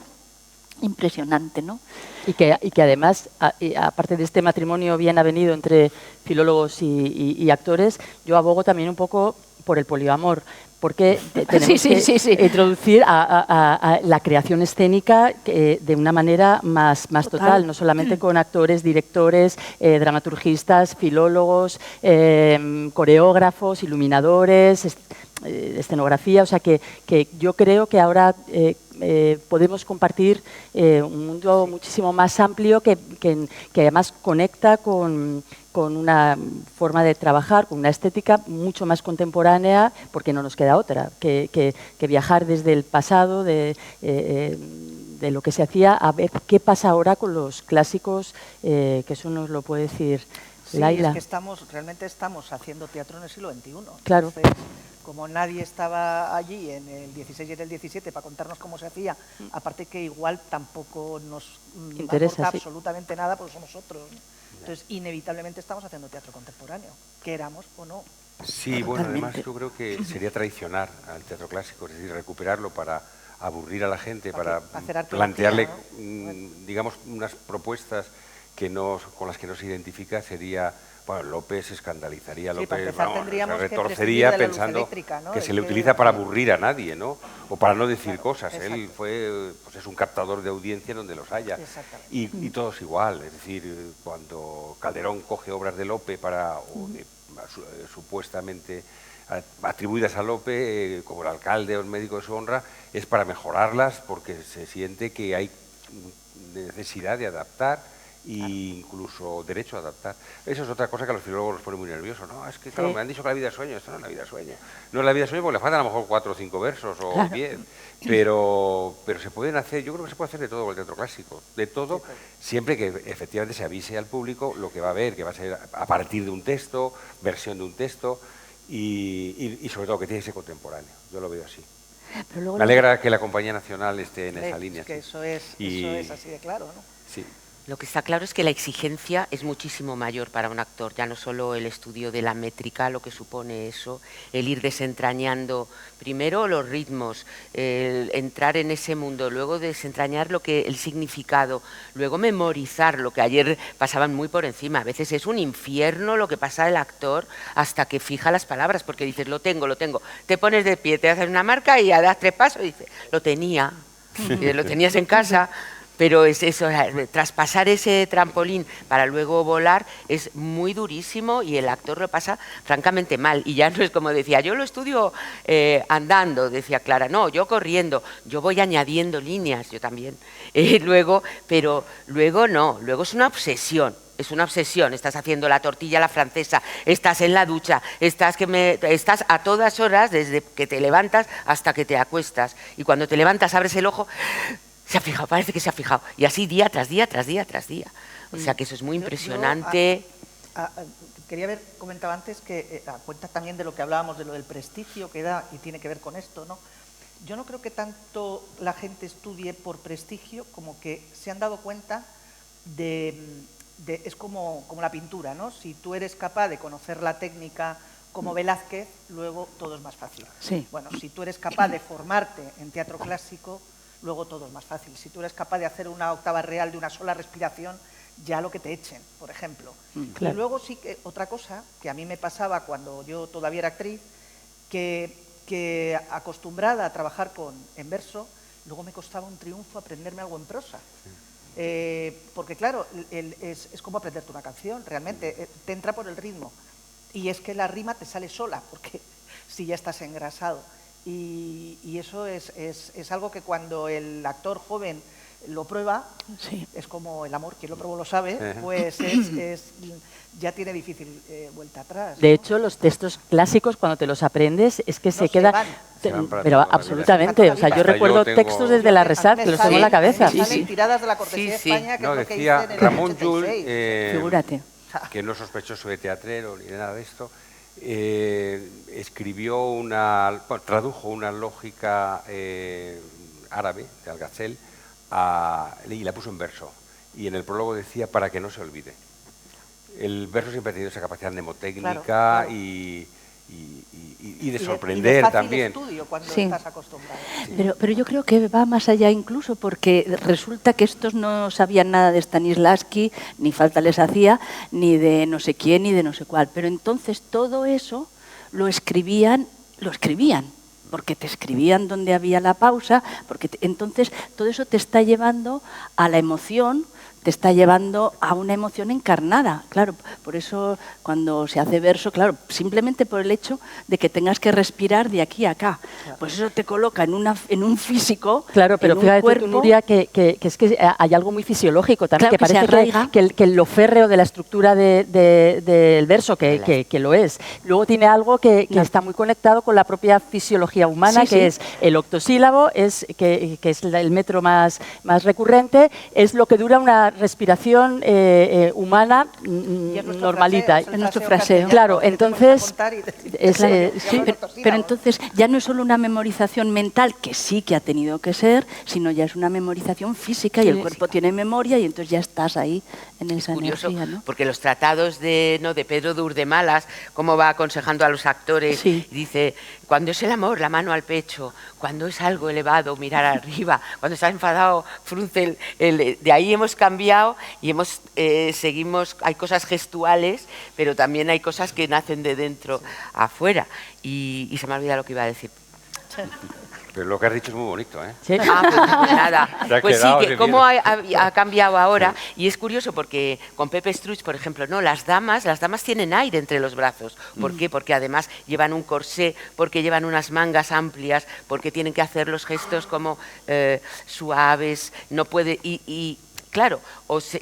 impresionante, ¿no? Y que además, aparte de este matrimonio bien avenido entre filólogos y actores, yo abogo también un poco por el poliamor, porque tenemos que introducir a la creación escénica de una manera más total, no solamente con actores, directores, dramaturgistas, filólogos, coreógrafos, iluminadores, escenografía. O sea que yo creo que ahora podemos compartir un mundo muchísimo más amplio que además conecta con una forma de trabajar, con una estética mucho más contemporánea, porque no nos queda otra que viajar desde el pasado, de lo que se hacía, a ver qué pasa ahora con los clásicos, que eso nos lo puede decir Laila. Sí, es que realmente estamos haciendo teatro en el siglo XXI. Claro. Entonces, como nadie estaba allí en el 16 y en el 17 para contarnos cómo se hacía, aparte que igual tampoco nos interesa absolutamente nada, porque somos nosotros. Entonces, inevitablemente estamos haciendo teatro contemporáneo, queramos o no. Sí, bueno, además yo creo que sería traicionar al teatro clásico, es decir, recuperarlo para aburrir a la gente, para plantearle, digamos, unas propuestas con las que no se identifica. Sería, bueno, López se escandalizaría, López se retorcería pensando que se le utiliza para aburrir a nadie, ¿no? O para no decir cosas. Exacto. Él pues es un captador de audiencia donde los haya. Y todos igual, es decir, cuando Calderón coge obras de Lope supuestamente atribuidas a Lope, como el alcalde o el médico de su honra, es para mejorarlas porque se siente que hay necesidad de adaptar e incluso derecho a adaptar. Eso es otra cosa que a los filólogos los pone muy nerviosos. No, es que claro, me han dicho que la vida es sueño. Esto no es la vida es sueño. No es la vida es sueño porque le faltan a lo mejor 4 o 5 versos o 10. Pero se pueden hacer, yo creo que se puede hacer de todo con el teatro clásico. De todo, siempre que efectivamente se avise al público lo que va a ver, que va a ser a partir de un texto, versión de un texto y sobre todo que tiene que ser contemporáneo. Yo lo veo así. Me alegra que la Compañía Nacional esté en esa línea. Es que eso es así de claro, ¿no? Sí. Lo que está claro es que la exigencia es muchísimo mayor para un actor, ya no solo el estudio de la métrica, lo que supone eso, el ir desentrañando primero los ritmos, el entrar en ese mundo, luego desentrañar el significado, luego memorizar lo que ayer pasaban muy por encima. A veces es un infierno lo que pasa el actor hasta que fija las palabras, porque dices, lo tengo, te pones de pie, te haces una marca y das 3 pasos y dices, lo tenía, lo tenías en casa. Pero es eso, traspasar ese trampolín para luego volar es muy durísimo y el actor lo pasa francamente mal. Y ya no es como decía, yo lo estudio andando, decía Clara, no, yo corriendo, yo voy añadiendo líneas, yo también. Pero luego no, luego es una obsesión. Es una obsesión, estás haciendo la tortilla a la francesa, estás en la ducha, estás a todas horas, desde que te levantas hasta que te acuestas. Y cuando te levantas, abres el ojo, se ha fijado, parece que se ha fijado. Y así día tras día, tras día, tras día. O sea que eso es muy impresionante. Quería haber comentado antes que, a cuenta también de lo que hablábamos, de lo del prestigio que da y tiene que ver con esto, ¿no? Yo no creo que tanto la gente estudie por prestigio como que se han dado cuenta es como la pintura, ¿no? Si tú eres capaz de conocer la técnica como Velázquez, luego todo es más fácil. Sí. Bueno, si tú eres capaz de formarte en teatro clásico, luego todo es más fácil. Si tú eres capaz de hacer una octava real de una sola respiración, ya lo que te echen, por ejemplo. Claro. Y luego sí que otra cosa que a mí me pasaba cuando yo todavía era actriz, que acostumbrada a trabajar en verso, luego me costaba un triunfo aprenderme algo en prosa. Porque claro, es como aprenderte una canción, realmente, te entra por el ritmo. Y es que la rima te sale sola, porque si ya estás engrasado. Y eso es algo que cuando el actor joven lo prueba, Sí. es como el amor, quien lo probó lo sabe, pues ya tiene difícil vuelta atrás, ¿no? De hecho, los textos clásicos, cuando te los aprendes, es que se queda... Se van para Pero toda la absolutamente, vida. o sea, yo Hasta recuerdo yo tengo- textos desde la Resat, que los tengo en la cabeza. Me salen tiradas de la cortesía Sí, de España, que No, es lo que decía hice en el Ramón 86. Llull, Figúrate. que no es sospechoso de teatrero ni de nada de esto, tradujo una lógica árabe de Algacel y la puso en verso. Y en el prólogo decía para que no se olvide. El verso siempre ha tenido esa capacidad mnemotécnica Claro. y de Y de sorprender fácil también. estudio cuando Sí. estás acostumbrado. Pero yo creo que va más allá incluso, porque resulta que estos no sabían nada de Stanislavski, ni falta les hacía, ni de no sé quién, ni de no sé cuál. Pero entonces todo eso lo escribían, porque te escribían donde había la pausa, entonces todo eso te está llevando a la emoción, te está llevando a una emoción encarnada. Claro, por eso cuando se hace verso, claro, simplemente por el hecho de que tengas que respirar de aquí a acá. Pues eso te coloca en un físico, Claro, pero en un fíjate cuerpo. tú, Nuria, que es que hay algo muy fisiológico también, Claro, que que se parece arraiga. que lo férreo de la estructura del verso, que lo es. Luego tiene algo que está muy conectado con la propia fisiología humana, Sí, que sí. es el octosílabo, que es el metro más recurrente, es lo que dura una respiración humana Y es nuestro normalita. fraseo, Es nuestro fraseo fraseo. castellano, Claro, que te pones a entonces, contar y te- es, Claro, sí, pero entonces ya no es solo una memorización mental, que sí que ha tenido que ser, sino ya es una memorización física y el cuerpo tiene memoria y entonces ya estás ahí en esa Curioso, energía, ¿no? porque los tratados de Pedro de Urdemalas, cómo va aconsejando a los actores, Sí. y dice, cuando es el amor, la mano al pecho, cuando es algo elevado, mirar arriba, cuando está enfadado, frunce de ahí hemos cambiado y seguimos, hay cosas gestuales, pero también hay cosas que nacen de dentro afuera. Y se me ha olvidado lo que iba a decir. Pero lo que has dicho es muy bonito, ¿eh? sí. Pues nada, Te ha pues sí, quedado que ese cómo miedo. ha cambiado ahora, y es curioso porque con Pepe Struch, por ejemplo, no, las damas tienen aire entre los brazos. ¿Por qué? Porque además llevan un corsé, porque llevan unas mangas amplias, porque tienen que hacer los gestos como suaves, no puede, y claro,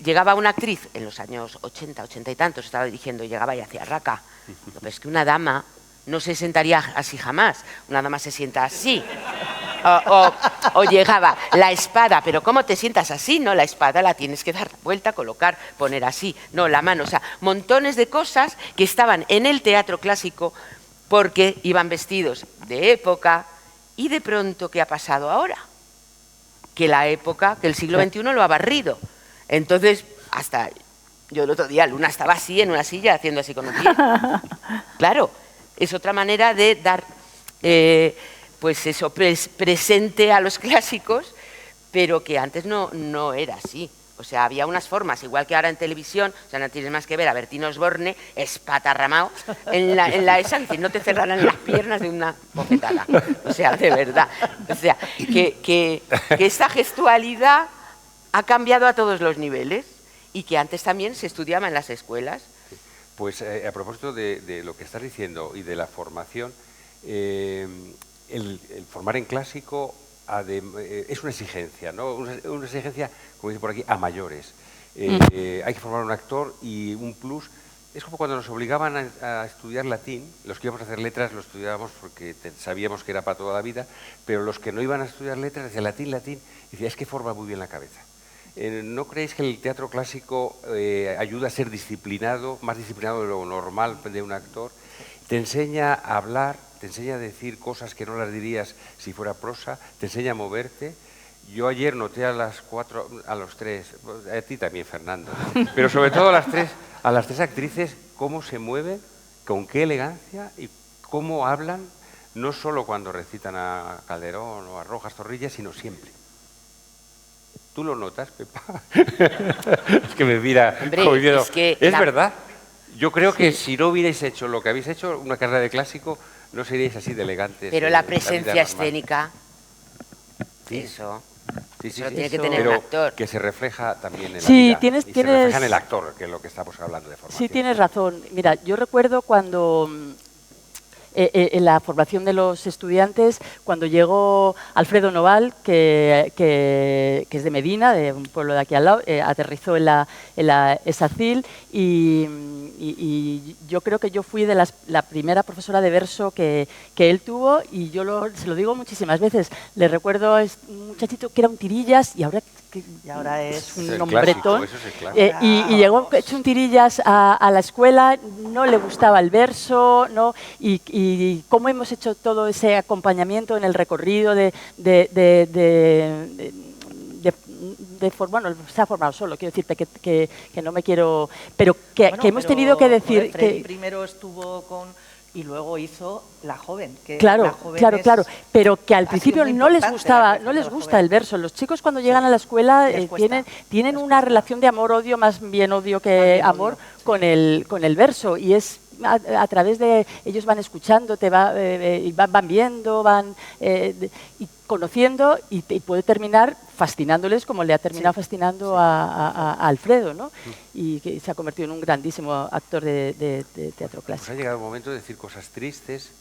llegaba una actriz en los años 80, 80 y tantos, estaba dirigiendo, llegaba y hacía raca. Pero es que una dama no se sentaría así jamás, una dama se sienta así. O llegaba la espada, pero ¿cómo te sientas así? No, la espada la tienes que dar vuelta, colocar, poner así. No, la mano, o sea, montones de cosas que estaban en el teatro clásico porque iban vestidos de época y de pronto, ¿qué ha pasado ahora? Que el siglo XXI lo ha barrido. Entonces, hasta yo el otro día, Luna estaba así en una silla haciendo así con un pie. Claro, es otra manera de dar pues eso, presente a los clásicos, pero que antes no era así. O sea, había unas formas, igual que ahora en televisión, o sea, no tienes más que ver a Bertín Osborne espatarramado en la esa, es decir, no te cerrarán las piernas de una bofetada. O sea, de verdad. O sea, que esta gestualidad ha cambiado a todos los niveles y que antes también se estudiaba en las escuelas. Pues a propósito de lo que estás diciendo y de la formación, el formar en clásico es una exigencia, ¿no? Una exigencia, como dice por aquí, a mayores. Hay que formar un actor y un plus. Es como cuando nos obligaban a estudiar latín. Los que íbamos a hacer letras lo estudiábamos porque sabíamos que era para toda la vida, pero los que no iban a estudiar letras decían latín, latín, y decía, es que forma muy bien la cabeza. ¿No creéis que el teatro clásico ayuda a ser disciplinado, más disciplinado de lo normal de un actor? Te enseña a hablar, te enseña a decir cosas que no las dirías si fuera prosa, te enseña a moverte. Yo ayer noté a las 4, a los 3, a ti también, Fernando, pero sobre todo a las tres actrices, cómo se mueven, con qué elegancia y cómo hablan, no solo cuando recitan a Calderón o a Rojas Zorrilla, sino siempre. ¿Tú lo notas, Pepa? Es que me mira. Hombre, es verdad. Yo creo que si no hubierais hecho lo que habéis hecho, una carrera de clásico, no seríais así de elegantes. Pero la presencia escénica, ¿sí? Eso lo tiene que tener un actor. Que se refleja también en la Sí, vida. Se refleja en el actor, que es lo que estamos hablando de formación. Sí, tienes razón. Mira, yo recuerdo cuando en la formación de los estudiantes, cuando llegó Alfredo Noval, que es de Medina, de un pueblo de aquí al lado, aterrizó en la ESACIL y yo creo que yo fui de la primera profesora de verso que él tuvo y yo se lo digo muchísimas veces. Le recuerdo a un muchachito que era un tirillas y ahora es un nombretón. Y llegó hecho un tirillas a la escuela, no le gustaba el verso, ¿no? Y cómo hemos hecho todo ese acompañamiento en el recorrido bueno, se ha formado solo, quiero decirte que no me quiero... Pero que hemos tenido que decir... que primero estuvo con... Y luego hizo La Joven. Que claro, La Joven claro. Pero que al ha principio sido muy no les importante gusta el verso. Los chicos cuando llegan a la escuela tienen una relación de amor-odio, más bien odio que amor, con el verso. Y es a través de... Ellos van escuchando, van viendo, van y conociendo y puede terminar fascinándoles como le ha terminado fascinando a Alfredo, ¿no? Y que se ha convertido en un grandísimo actor de teatro clásico. Pues ha llegado el momento de decir cosas tristes,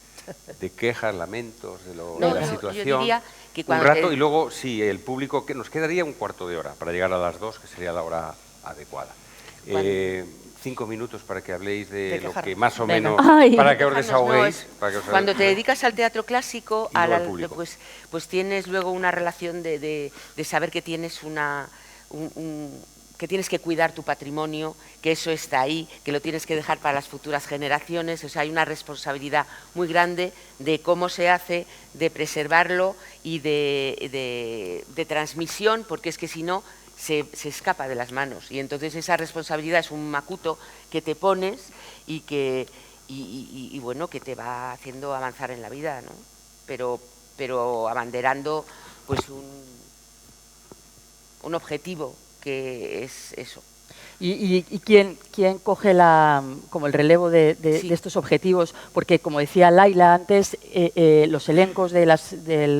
de quejas, lamentos, de la situación. Yo diría que un rato y luego, sí, el público, que nos quedaría un cuarto de hora para llegar a las 2, que sería la hora adecuada. 5 minutos para que habléis de lo que más o menos, para que os desahoguéis. Cuando te dedicas al teatro clásico, pues tienes luego una relación de saber que tienes que tienes que cuidar tu patrimonio, que eso está ahí, que lo tienes que dejar para las futuras generaciones. O sea, hay una responsabilidad muy grande de cómo se hace, de preservarlo y de transmisión, porque es que si no se escapa de las manos. Y entonces esa responsabilidad es un macuto que te pones y que bueno, que te va haciendo avanzar en la vida, ¿no? Pero abanderando pues un objetivo que es eso. ¿Y quién coge como el relevo de estos objetivos? Porque, como decía Laila antes, los elencos de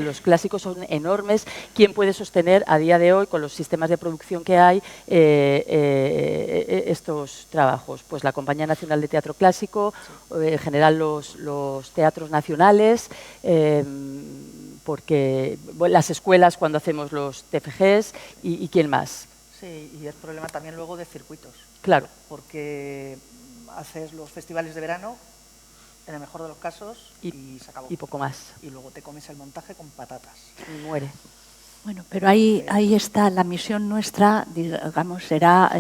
los clásicos son enormes. ¿Quién puede sostener a día de hoy, con los sistemas de producción que hay, estos trabajos? Pues la Compañía Nacional de Teatro Clásico, en general los teatros nacionales, porque las escuelas cuando hacemos los TFGs y ¿quién más? Sí, y es problema también luego de circuitos. Claro. Porque haces los festivales de verano, en el mejor de los casos, y se acabó. Y poco más. Y luego te comes el montaje con patatas. Y muere. Bueno, pero ahí está la misión nuestra, digamos, será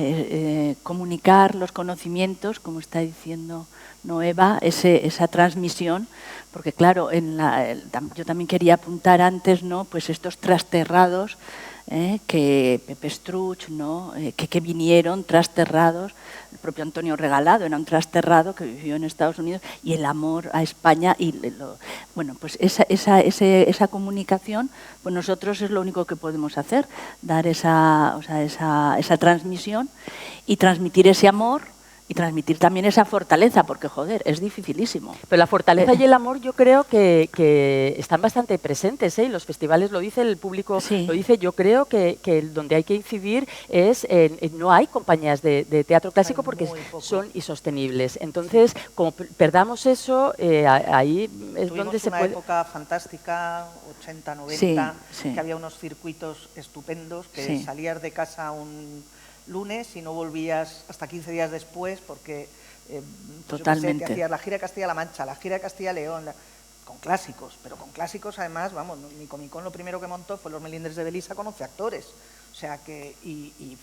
comunicar los conocimientos, como está diciendo Noeva, esa transmisión, porque claro, yo también quería apuntar antes, ¿no? Pues estos trasterrados que Pepe Struch, ¿no? que vinieron trasterrados, el propio Antonio Regalado era un trasterrado que vivió en Estados Unidos, y el amor a España, y bueno, pues esa comunicación, pues nosotros es lo único que podemos hacer, dar esa transmisión y transmitir ese amor, y transmitir también esa fortaleza, porque, joder, es dificilísimo. Pero la fortaleza y el amor yo creo que están bastante presentes, ¿eh? Los festivales lo dice, el público lo dice. Yo creo que donde hay que incidir es no hay compañías de teatro clásico porque son insostenibles. Entonces, como perdamos eso, ahí es donde se puede... Tuvimos una época fantástica, 80, 90, sí. que había unos circuitos estupendos, que salías de casa un lunes y no volvías hasta 15 días después porque totalmente. Te hacías la gira de Castilla-La Mancha, la gira de Castilla-León, con clásicos, pero con clásicos además, vamos, mi Comicón lo primero que montó fue Los Melindres de Belisa con 11 actores, o sea que, y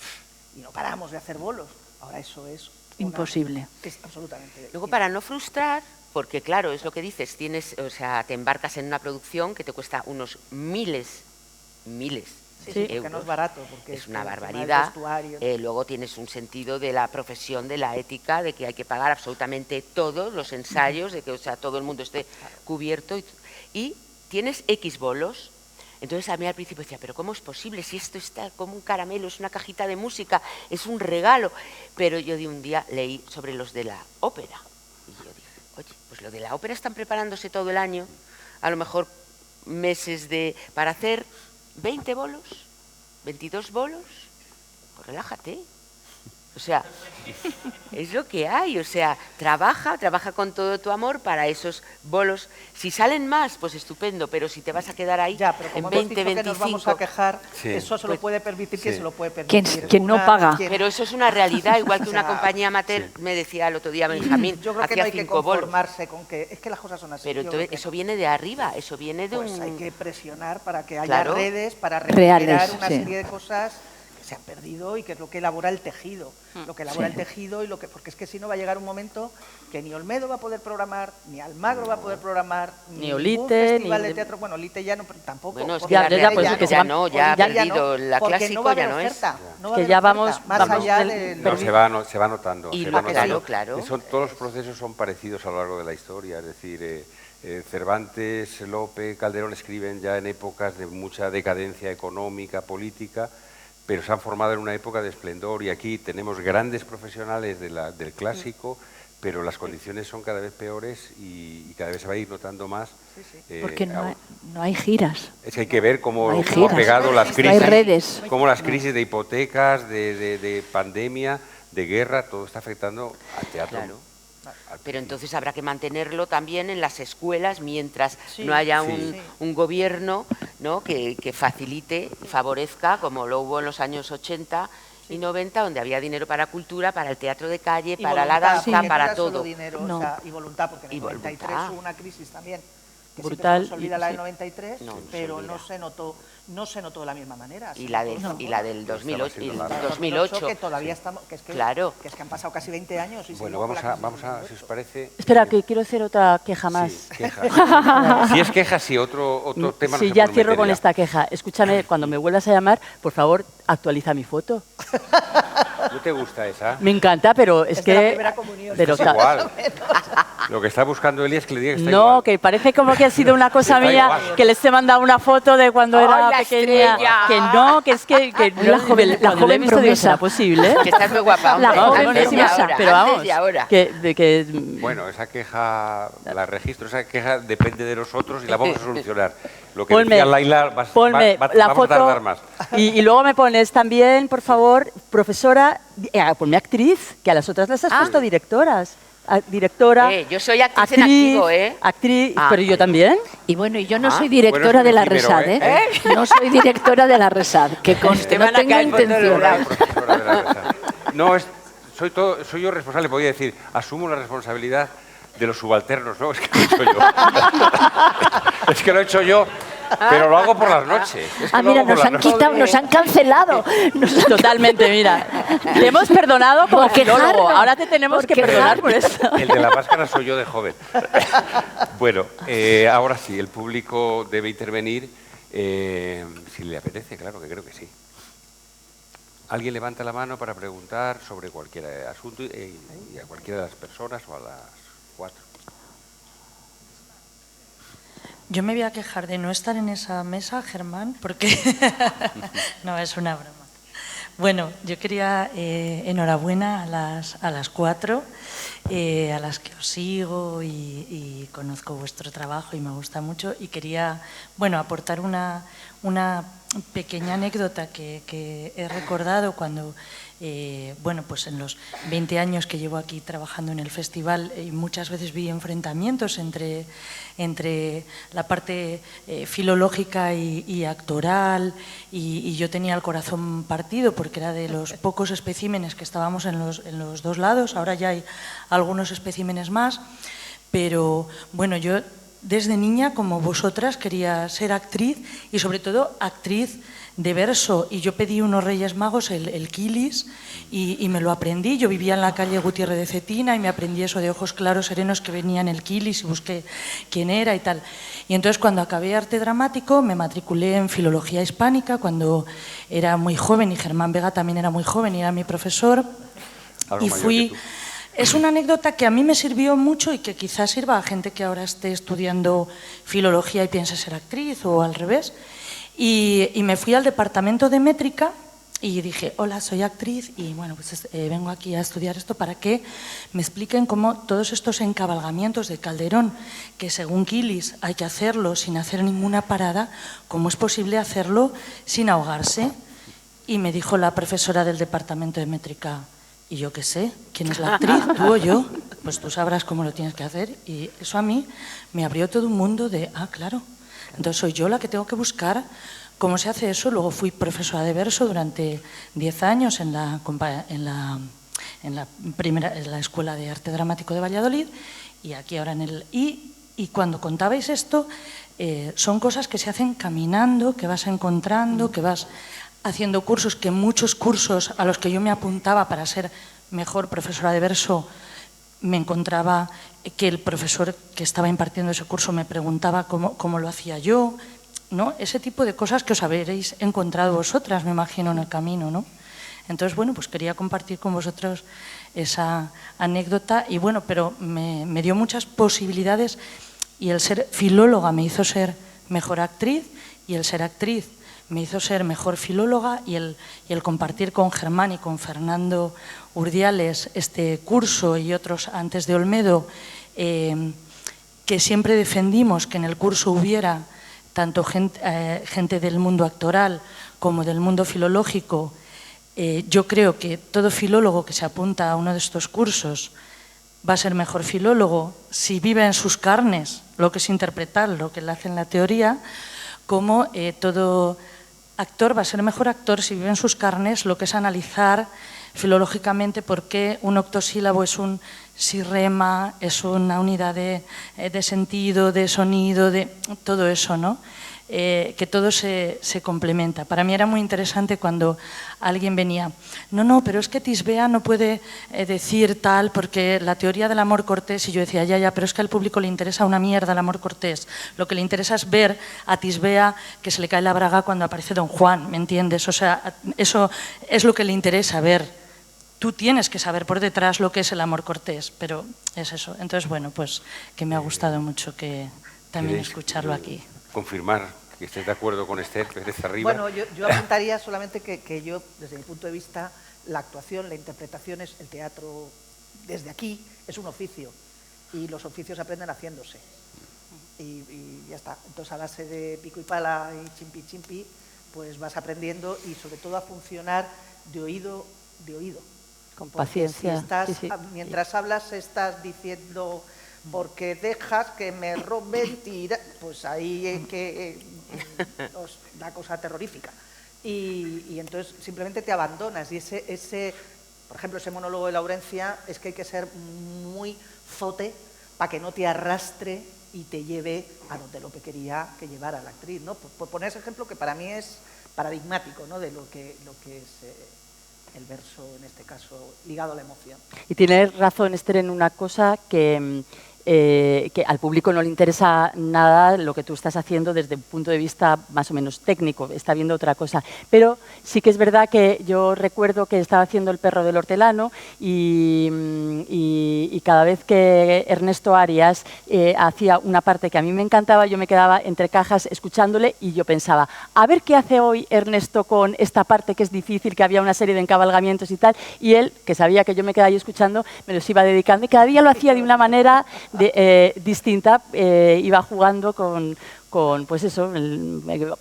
no paramos de hacer bolos, ahora eso es imposible. Es absolutamente. Luego, para no frustrar, porque claro, es lo que dices, te embarcas en una producción que te cuesta unos miles Sí, euros. que no es barato, porque es una barbaridad. Vestuario. Luego tienes un sentido de la profesión, de la ética, de que hay que pagar absolutamente todos los ensayos, de que todo el mundo esté cubierto y tienes X bolos. Entonces a mí al principio decía, pero ¿cómo es posible? Si esto está como un caramelo, es una cajita de música, es un regalo. Pero yo un día leí sobre los de la ópera y yo dije, oye, pues lo de la ópera están preparándose todo el año, a lo mejor meses para hacer 20 bolos, 22 bolos, pues relájate. O sea, es lo que hay, o sea, trabaja con todo tu amor para esos bolos. Si salen más, pues estupendo, pero si te vas a quedar ahí ya, pero como en 20, 25... que nos vamos a quejar, eso se lo puede permitir quien se lo puede permitir. Quien no paga. Pero eso es una realidad, igual que una compañía amateur, me decía el otro día Benjamín, yo creo que no hay que conformarse con que es que las cosas son así. Pero entonces eso viene de arriba, eso viene de pues hay que presionar para que haya redes, para recuperar reales, una serie de cosas se han perdido y que es lo que elabora el tejido, el tejido y porque es que si no va a llegar un momento que ni Olmedo va a poder programar, ni Almagro va a poder programar, ni Olite, ningún festival de teatro, bueno, Olite ya no, tampoco. Bueno, es que ya ha perdido la clásico, ya no es. Que ya vamos más allá de... No, se va notando. Y se va notando. Claro. Todos los procesos son parecidos a lo largo de la historia, es decir, Cervantes, Lope, Calderón escriben ya en épocas de mucha decadencia económica, política, pero se han formado en una época de esplendor y aquí tenemos grandes profesionales del clásico, pero las condiciones son cada vez peores y cada vez se va a ir notando más. Porque no hay giras. Es que hay que ver cómo hay ha pegado las crisis, hay redes. Cómo las crisis de hipotecas, de pandemia, de guerra, todo está afectando al teatro. Claro. Pero entonces habrá que mantenerlo también en las escuelas mientras no haya un gobierno, ¿no? que facilite, favorezca, como lo hubo en los años 80 y 90, donde había dinero para cultura, para el teatro de calle, y para voluntad, la danza, para no todo. Solo dinero, o sea, y voluntad, porque en el 93 hubo una crisis también. Que brutal. Se olvida la del 93, pero no se notó de la misma manera. Y la del 2008. Que todavía estamos, que es que han pasado casi 20 años. Y bueno, vamos a, si os parece... Espera, que quiero hacer otra queja más. Sí, queja. Si es queja, sí, otro tema. Sí, ya cierro con esta queja. Escúchame, cuando me vuelvas a llamar, por favor, actualiza mi foto. ¿No te gusta esa? Me encanta, pero es que... de la primera comunión. Pero es igual. Lo que está buscando Eli es que le diga que está no, igual. que parece como que ha sido una cosa Está mía, igual. que les he mandado una foto de cuando era pequeña. Estrella. Que no, que es que La joven cuando le he visto, digo, ¿será posible? Que estás muy guapa, La hombre. joven Antes y promesa. ahora, Pero antes vamos, y ahora. que Bueno, esa queja la registro, esa queja depende de nosotros y la vamos a solucionar. Lo que Ponme- decía Laila, ponme la vamos a tardar foto más. y luego me pones también, por favor, profesora, ponme actriz, que a las otras las has puesto directoras. Directora, yo soy actriz en activo, actriz, Ah, pero yo también. Y bueno, y yo no soy bueno, directora es de la efímero, RESAD, ¿eh? No soy directora de la RESAD, que conste, Te no van a tengo caer por todos intención. lados. Profesora de la Resa. No, soy yo responsable, podría decir, asumo la responsabilidad de los subalternos, ¿no? Es que lo he hecho yo. Es que lo he hecho yo, pero lo hago por las noches. Es que lo Mira, hago por nos las han noches. quitado, nos han cancelado. Totalmente, mira. Te hemos perdonado como Por filólogo, quejarnos, ahora te tenemos por que perdonar por eso. El de la máscara soy yo de joven. Bueno, ahora sí, el público debe intervenir. Si le apetece, claro que creo que sí. ¿Alguien levanta la mano para preguntar sobre cualquier asunto y a cualquiera de las personas o a las 4? Yo me voy a quejar de no estar en esa mesa, Germán, porque no, es una broma. Bueno, yo quería enhorabuena a las 4, a las que os sigo y conozco vuestro trabajo y me gusta mucho, y quería, bueno, aportar una pequeña anécdota que he recordado cuando, bueno, pues en los 20 años que llevo aquí trabajando en el festival, muchas veces vi enfrentamientos entre la parte filológica y actoral, y yo tenía el corazón partido porque era de los pocos especímenes que estábamos en los dos lados. Ahora ya hay algunos especímenes más, pero bueno, yo desde niña, como vosotras, quería ser actriz y sobre todo actriz de verso, y yo pedí unos Reyes Magos el Quilis y me lo aprendí. Yo vivía en la calle Gutiérrez de Cetina y me aprendí eso de ojos claros serenos que venía en el Quilis y busqué quién era y tal. Y entonces cuando acabé arte dramático me matriculé en filología hispánica cuando era muy joven, y Germán Vega también era muy joven y era mi profesor. Y fui... Es una anécdota que a mí me sirvió mucho y que quizás sirva a gente que ahora esté estudiando filología y piense ser actriz o al revés. Y me fui al departamento de métrica y dije, hola, soy actriz y bueno, pues vengo aquí a estudiar esto para que me expliquen cómo todos estos encabalgamientos de Calderón, que según Quilis hay que hacerlo sin hacer ninguna parada, cómo es posible hacerlo sin ahogarse. Y me dijo la profesora del departamento de métrica, y yo qué sé, ¿quién es la actriz? ¿Tú o yo? Pues tú sabrás cómo lo tienes que hacer. Y eso a mí me abrió todo un mundo de, ah, claro, entonces soy yo la que tengo que buscar cómo se hace eso. Luego fui profesora de verso durante 10 años en la Escuela de Arte Dramático de Valladolid, y aquí ahora en el... Y cuando contabais esto, son cosas que se hacen caminando, que vas encontrando, que vas haciendo cursos, que muchos cursos a los que yo me apuntaba para ser mejor profesora de verso, me encontraba que el profesor que estaba impartiendo ese curso me preguntaba cómo lo hacía yo, ¿no? Ese tipo de cosas que os habréis encontrado vosotras, me imagino, en el camino, ¿no? Entonces, bueno, pues quería compartir con vosotros esa anécdota y bueno, pero me dio muchas posibilidades, y el ser filóloga me hizo ser mejor actriz, y el ser actriz me hizo ser mejor filóloga, y el compartir con Germán y con Fernando Urdiales este curso y otros antes de Olmedo, que siempre defendimos que en el curso hubiera tanto gente del mundo actoral como del mundo filológico. Yo creo que todo filólogo que se apunta a uno de estos cursos va a ser mejor filólogo si vive en sus carnes lo que es interpretar, lo que le hace en la teoría, como todo actor va a ser mejor actor si vive en sus carnes lo que es analizar filológicamente por qué un octosílabo es un si-rema, es una unidad de sentido, de sonido, de todo eso, ¿no? Que todo se complementa. Para mí era muy interesante cuando alguien venía, no, pero es que Tisbea no puede decir tal porque la teoría del amor cortés, y yo decía, ya, pero es que al público le interesa una mierda el amor cortés. Lo que le interesa es ver a Tisbea que se le cae la braga cuando aparece Don Juan, ¿me entiendes? O sea, eso es lo que le interesa ver. Tú tienes que saber por detrás lo que es el amor cortés, pero es eso. Entonces, bueno, pues que me ha gustado mucho que también escucharlo aquí. Confirmar que estés de acuerdo con Esther Pérez Arriba. Bueno, yo apuntaría solamente que yo, desde mi punto de vista, la actuación, la interpretación, el teatro, desde aquí, es un oficio, y los oficios se aprenden haciéndose. Y ya está. Entonces, a base de pico y pala y chimpi, pues vas aprendiendo, y sobre todo a funcionar de oído. Con Porque paciencia. si estás, Sí. mientras hablas estás diciendo porque dejas que me roben, tira, pues ahí que os da cosa terrorífica. Y entonces simplemente te abandonas, y ese, por ejemplo, ese monólogo de Laurencia, es que hay que ser muy zote para que no te arrastre y te lleve a donde lo que quería que llevara la actriz, ¿no? Por poner ese ejemplo que para mí es paradigmático, ¿no? De lo que es el verso, en este caso, ligado a la emoción. Y tienes razón, Esther, en una cosa que que al público no le interesa nada lo que tú estás haciendo desde un punto de vista más o menos técnico, está viendo otra cosa. Pero sí que es verdad que yo recuerdo que estaba haciendo El perro del hortelano y cada vez que Ernesto Arias hacía una parte que a mí me encantaba, yo me quedaba entre cajas escuchándole y yo pensaba, a ver qué hace hoy Ernesto con esta parte que es difícil, que había una serie de encabalgamientos y tal, y él, que sabía que yo me quedaba ahí escuchando, me los iba dedicando y cada día lo hacía de una manera distinta, iba jugando con pues eso,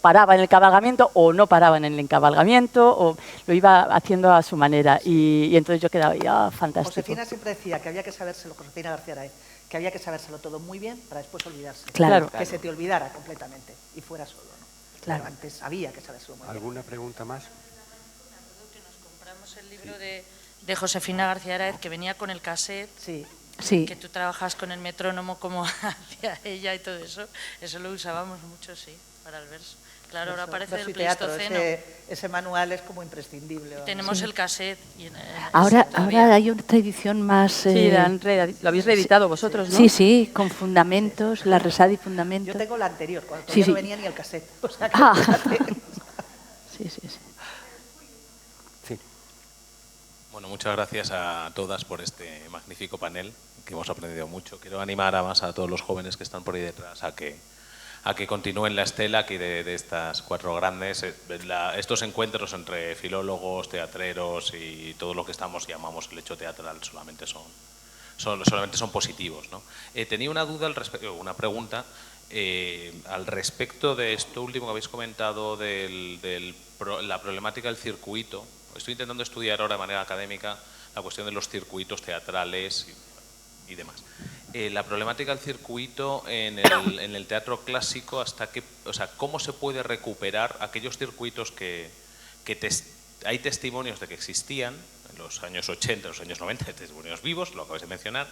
paraba en el cabalgamiento o no paraba en el encabalgamiento, o lo iba haciendo a su manera. Y entonces yo quedaba ya fantástico. Josefina siempre decía que había que sabérselo, Josefina García Araez, que había que sabérselo todo muy bien para después olvidarse. Claro. Que se te olvidara completamente y fuera solo, ¿no? Claro. Pero antes había que sabérselo muy bien. ¿Alguna pregunta más? Que nos compramos el libro de Josefina García Araez, que venía con el cassette. Sí. Sí. Que tú trabajas con el metrónomo como hacía ella y todo eso. Eso lo usábamos mucho, sí, para el verso. Claro, ahora aparece el Pleistoceno. Ese manual es como imprescindible. Tenemos el cassette. Ahora hay otra edición más... Sí, lo habéis reeditado vosotros, ¿no? Sí, sí, con fundamentos, la resada y fundamentos. Yo tengo la anterior, cuando sí, no venía ni el cassette. O sea que sí, sí, sí. Sí. Bueno, muchas gracias a todas por este magnífico panel, que hemos aprendido mucho. Quiero animar más a todos los jóvenes que están por ahí detrás a que continúen la estela aquí de estas cuatro grandes. Estos encuentros entre filólogos, teatreros y todo lo que llamamos el hecho teatral solamente son positivos, ¿no? Tenía una duda, una pregunta al respecto de esto último que habéis comentado de la problemática del circuito. Estoy intentando estudiar ahora de manera académica la cuestión de los circuitos teatrales y demás. La problemática del circuito en el teatro clásico, ¿cómo se puede recuperar aquellos circuitos que hay testimonios de que existían en los años 80, en los años 90, testimonios vivos, lo acabáis de mencionar?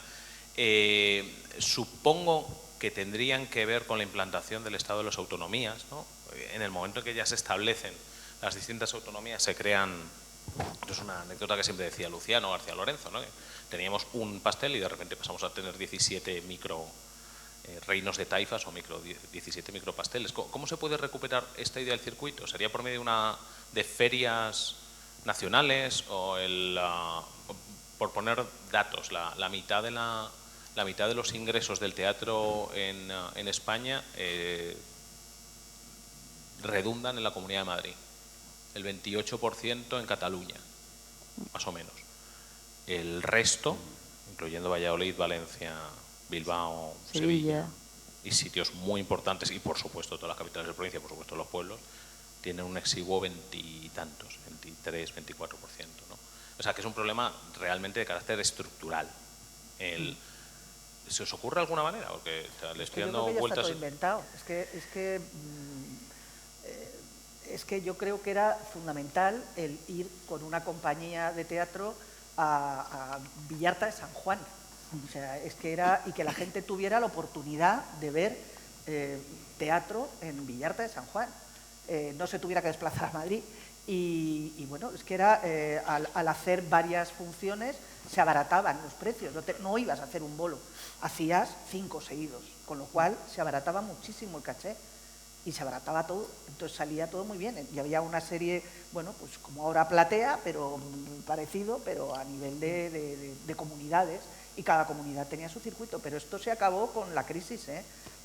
Supongo que tendrían que ver con la implantación del Estado de las autonomías, ¿no? En el momento en que ya se establecen las distintas autonomías, se crean. Esto es una anécdota que siempre decía Luciano García Lorenzo, ¿no? Teníamos un pastel y de repente pasamos a tener 17 micro reinos de taifas o 17 micropasteles. ¿Cómo se puede recuperar esta idea del circuito? ¿Sería por medio de ferias nacionales o por poner datos? La mitad de los ingresos del teatro en España redundan en la Comunidad de Madrid. El 28% en Cataluña, más o menos. El resto, incluyendo Valladolid, Valencia, Bilbao, Sevilla y sitios muy importantes, y por supuesto todas las capitales de provincia, por supuesto los pueblos, tienen un exiguo 20 y tantos, 23, 24%, ¿no? O sea que es un problema realmente de carácter estructural. ¿Se os ocurre alguna manera? Porque le estoy dando vueltas. Está todo inventado. Es que yo creo que era fundamental el ir con una compañía de teatro a Villarta de San Juan. O sea, es que y que la gente tuviera la oportunidad de ver teatro en Villarta de San Juan. No se tuviera que desplazar a Madrid. Y bueno, es que era al hacer varias funciones se abarataban los precios. No ibas a hacer un bolo, hacías 5 seguidos, con lo cual se abarataba muchísimo el caché. Y se abarataba todo, entonces salía todo muy bien. Y había una serie, bueno, pues como ahora Platea, pero parecido, pero a nivel de comunidades, y cada comunidad tenía su circuito. Pero esto se acabó con la crisis,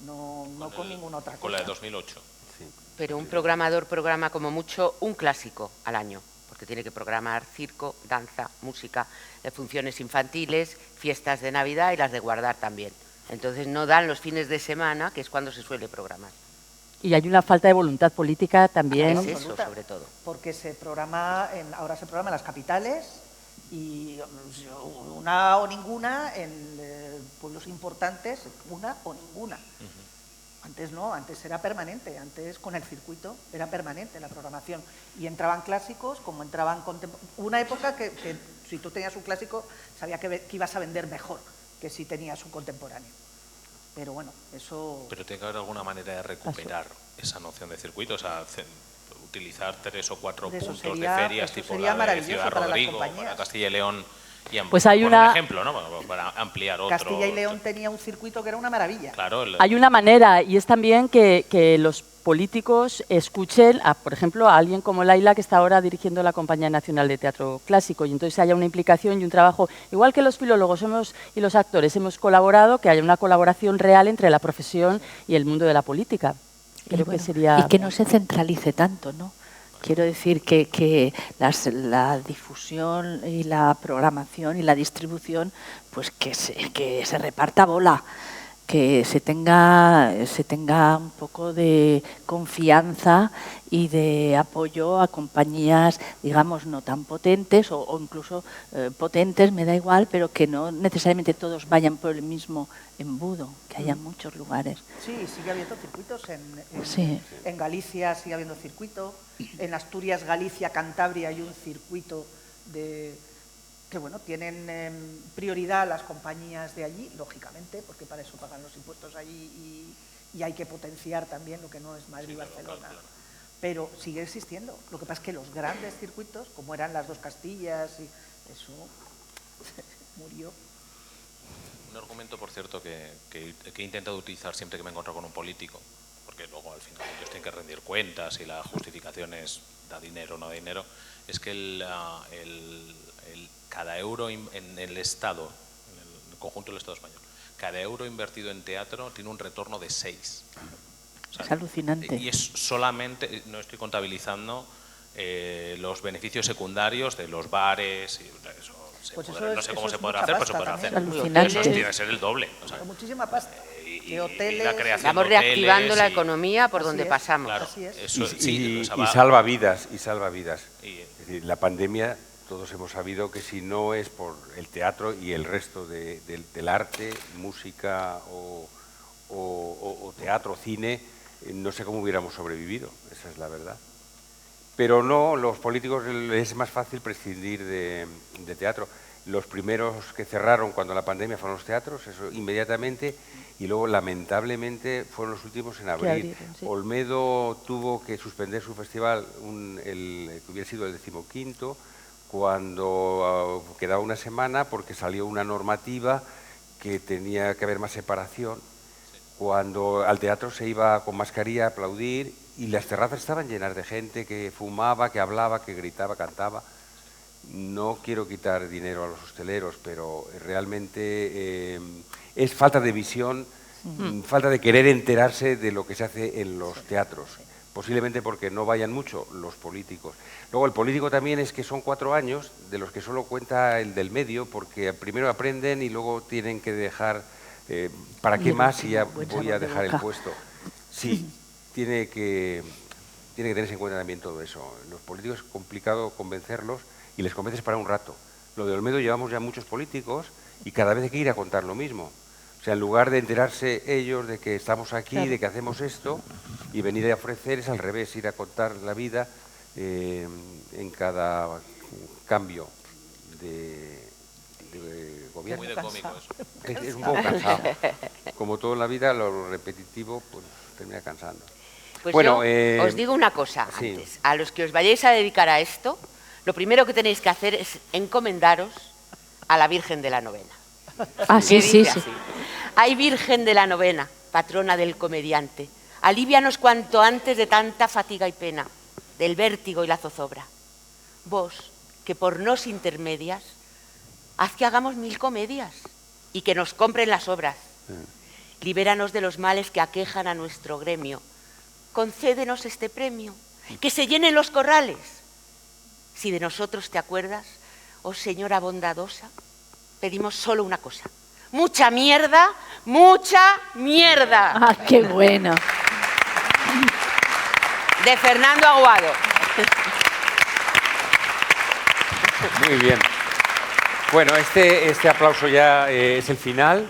no con ninguna otra cosa. Con la de 2008. Sí. Pero un programador programa como mucho un clásico al año, porque tiene que programar circo, danza, música, funciones infantiles, fiestas de Navidad y las de guardar también. Entonces no dan los fines de semana, que es cuando se suele programar. Y hay una falta de voluntad política también. Es eso, sobre todo. Porque ahora se programa en las capitales y una o ninguna, en pueblos importantes, una o ninguna. Antes no, antes era permanente, antes con el circuito era permanente la programación. Y entraban clásicos como entraban contemporáneos. Una época que si tú tenías un clásico, sabía que ibas a vender mejor que si tenías un contemporáneo. Pero bueno, eso... Pero tiene que haber alguna manera de recuperar esa noción de circuito, o sea, utilizar 3 o 4 puntos de ferias, tipo la de Ciudad Rodrigo, para Castilla y León, Pues hay un ejemplo, ¿no? Para ampliar otro. Castilla y León tenía un circuito que era una maravilla. Claro. Hay una manera, y es también que los políticos escuchen, por ejemplo, a alguien como Laila, que está ahora dirigiendo la Compañía Nacional de Teatro Clásico, y entonces haya una implicación y un trabajo, igual que los filólogos y los actores hemos colaborado, que haya una colaboración real entre la profesión y el mundo de la política. Creo que sería... Y que no se centralice tanto, ¿no? Quiero decir que la difusión y la programación y la distribución, pues que se reparta bola, que se tenga un poco de confianza y de apoyo a compañías, digamos, no tan potentes o incluso potentes, me da igual, pero que no necesariamente todos vayan por el mismo embudo, que haya muchos lugares. Sí, sigue habiendo circuitos. Sí. En Galicia sigue habiendo circuito. En Asturias, Galicia, Cantabria hay un circuito que bueno, tienen prioridad las compañías de allí, lógicamente, porque para eso pagan los impuestos allí y hay que potenciar también lo que no es Madrid y Barcelona. Pero sigue existiendo. Lo que pasa es que los grandes circuitos, como eran las dos Castillas, y eso murió. Un argumento, por cierto, que he intentado utilizar siempre que me encuentro con un político, porque luego al final ellos tienen que rendir cuentas y la justificación es da dinero o no da dinero, es que cada euro en el Estado, en el conjunto del Estado español, cada euro invertido en teatro tiene un retorno de 6. O sea, es alucinante. Y es solamente, no estoy contabilizando los beneficios secundarios de los bares y eso. No sé cómo se podrá hacer, pero se podrá hacer. Eso tiene que ser el doble. O sea, muchísima pasta. Y hoteles. la creación Vamos de hoteles reactivando la economía por donde pasamos. Claro, Así es. eso, Y o sea, salva vidas, y salva vidas. Y- Es decir, la pandemia, todos hemos sabido que si no es por el teatro y el resto del arte, música o teatro, cine, no sé cómo hubiéramos sobrevivido, esa es la verdad. Pero no, los políticos es más fácil prescindir de teatro. Los primeros que cerraron cuando la pandemia fueron los teatros, eso inmediatamente, y luego lamentablemente fueron los últimos en abrir. abrieron, sí. Olmedo tuvo que suspender su festival, que hubiera sido el 15º, cuando quedaba una semana porque salió una normativa que tenía que haber más separación, cuando al teatro se iba con mascarilla a aplaudir y las terrazas estaban llenas de gente que fumaba, que hablaba, que gritaba, cantaba. No quiero quitar dinero a los hosteleros, pero realmente es falta de visión, falta de querer enterarse de lo que se hace en los teatros. Posiblemente porque no vayan mucho los políticos. Luego el político también es que son 4 años, de los que solo cuenta el del medio, porque primero aprenden y luego tienen que dejar, ¿para qué más si ya voy a dejar el puesto? Sí, tiene que tenerse en cuenta también todo eso. Los políticos es complicado convencerlos y les convences para un rato. Lo de Olmedo llevamos ya muchos políticos y cada vez hay que ir a contar lo mismo. O sea, en lugar de enterarse ellos de que estamos aquí, Claro. de que hacemos esto, y venir a ofrecer, es al revés, ir a contar la vida en cada cambio de gobierno. Muy de cómico eso. Es un poco cansado. Como todo en la vida, lo repetitivo pues termina cansando. Pues Bueno, yo os digo una cosa sí. antes. A los que os vayáis a dedicar a esto, lo primero que tenéis que hacer es encomendaros a la Virgen de la Novena. Ah, Que sí, sí, dice sí. así: ay, Virgen de la Novena, patrona del comediante, alívianos cuanto antes de tanta fatiga y pena, del vértigo y la zozobra. Vos, que por nos intermedias, haz que hagamos 1000 comedias y que nos compren las obras. Libéranos de los males que aquejan a nuestro gremio. Concédenos este premio, que se llenen los corrales. Si de nosotros te acuerdas, oh señora bondadosa, pedimos solo una cosa: mucha mierda, mucha mierda. Ah, qué bueno. De Fernando Aguado. Muy bien. Bueno, este aplauso ya es el final.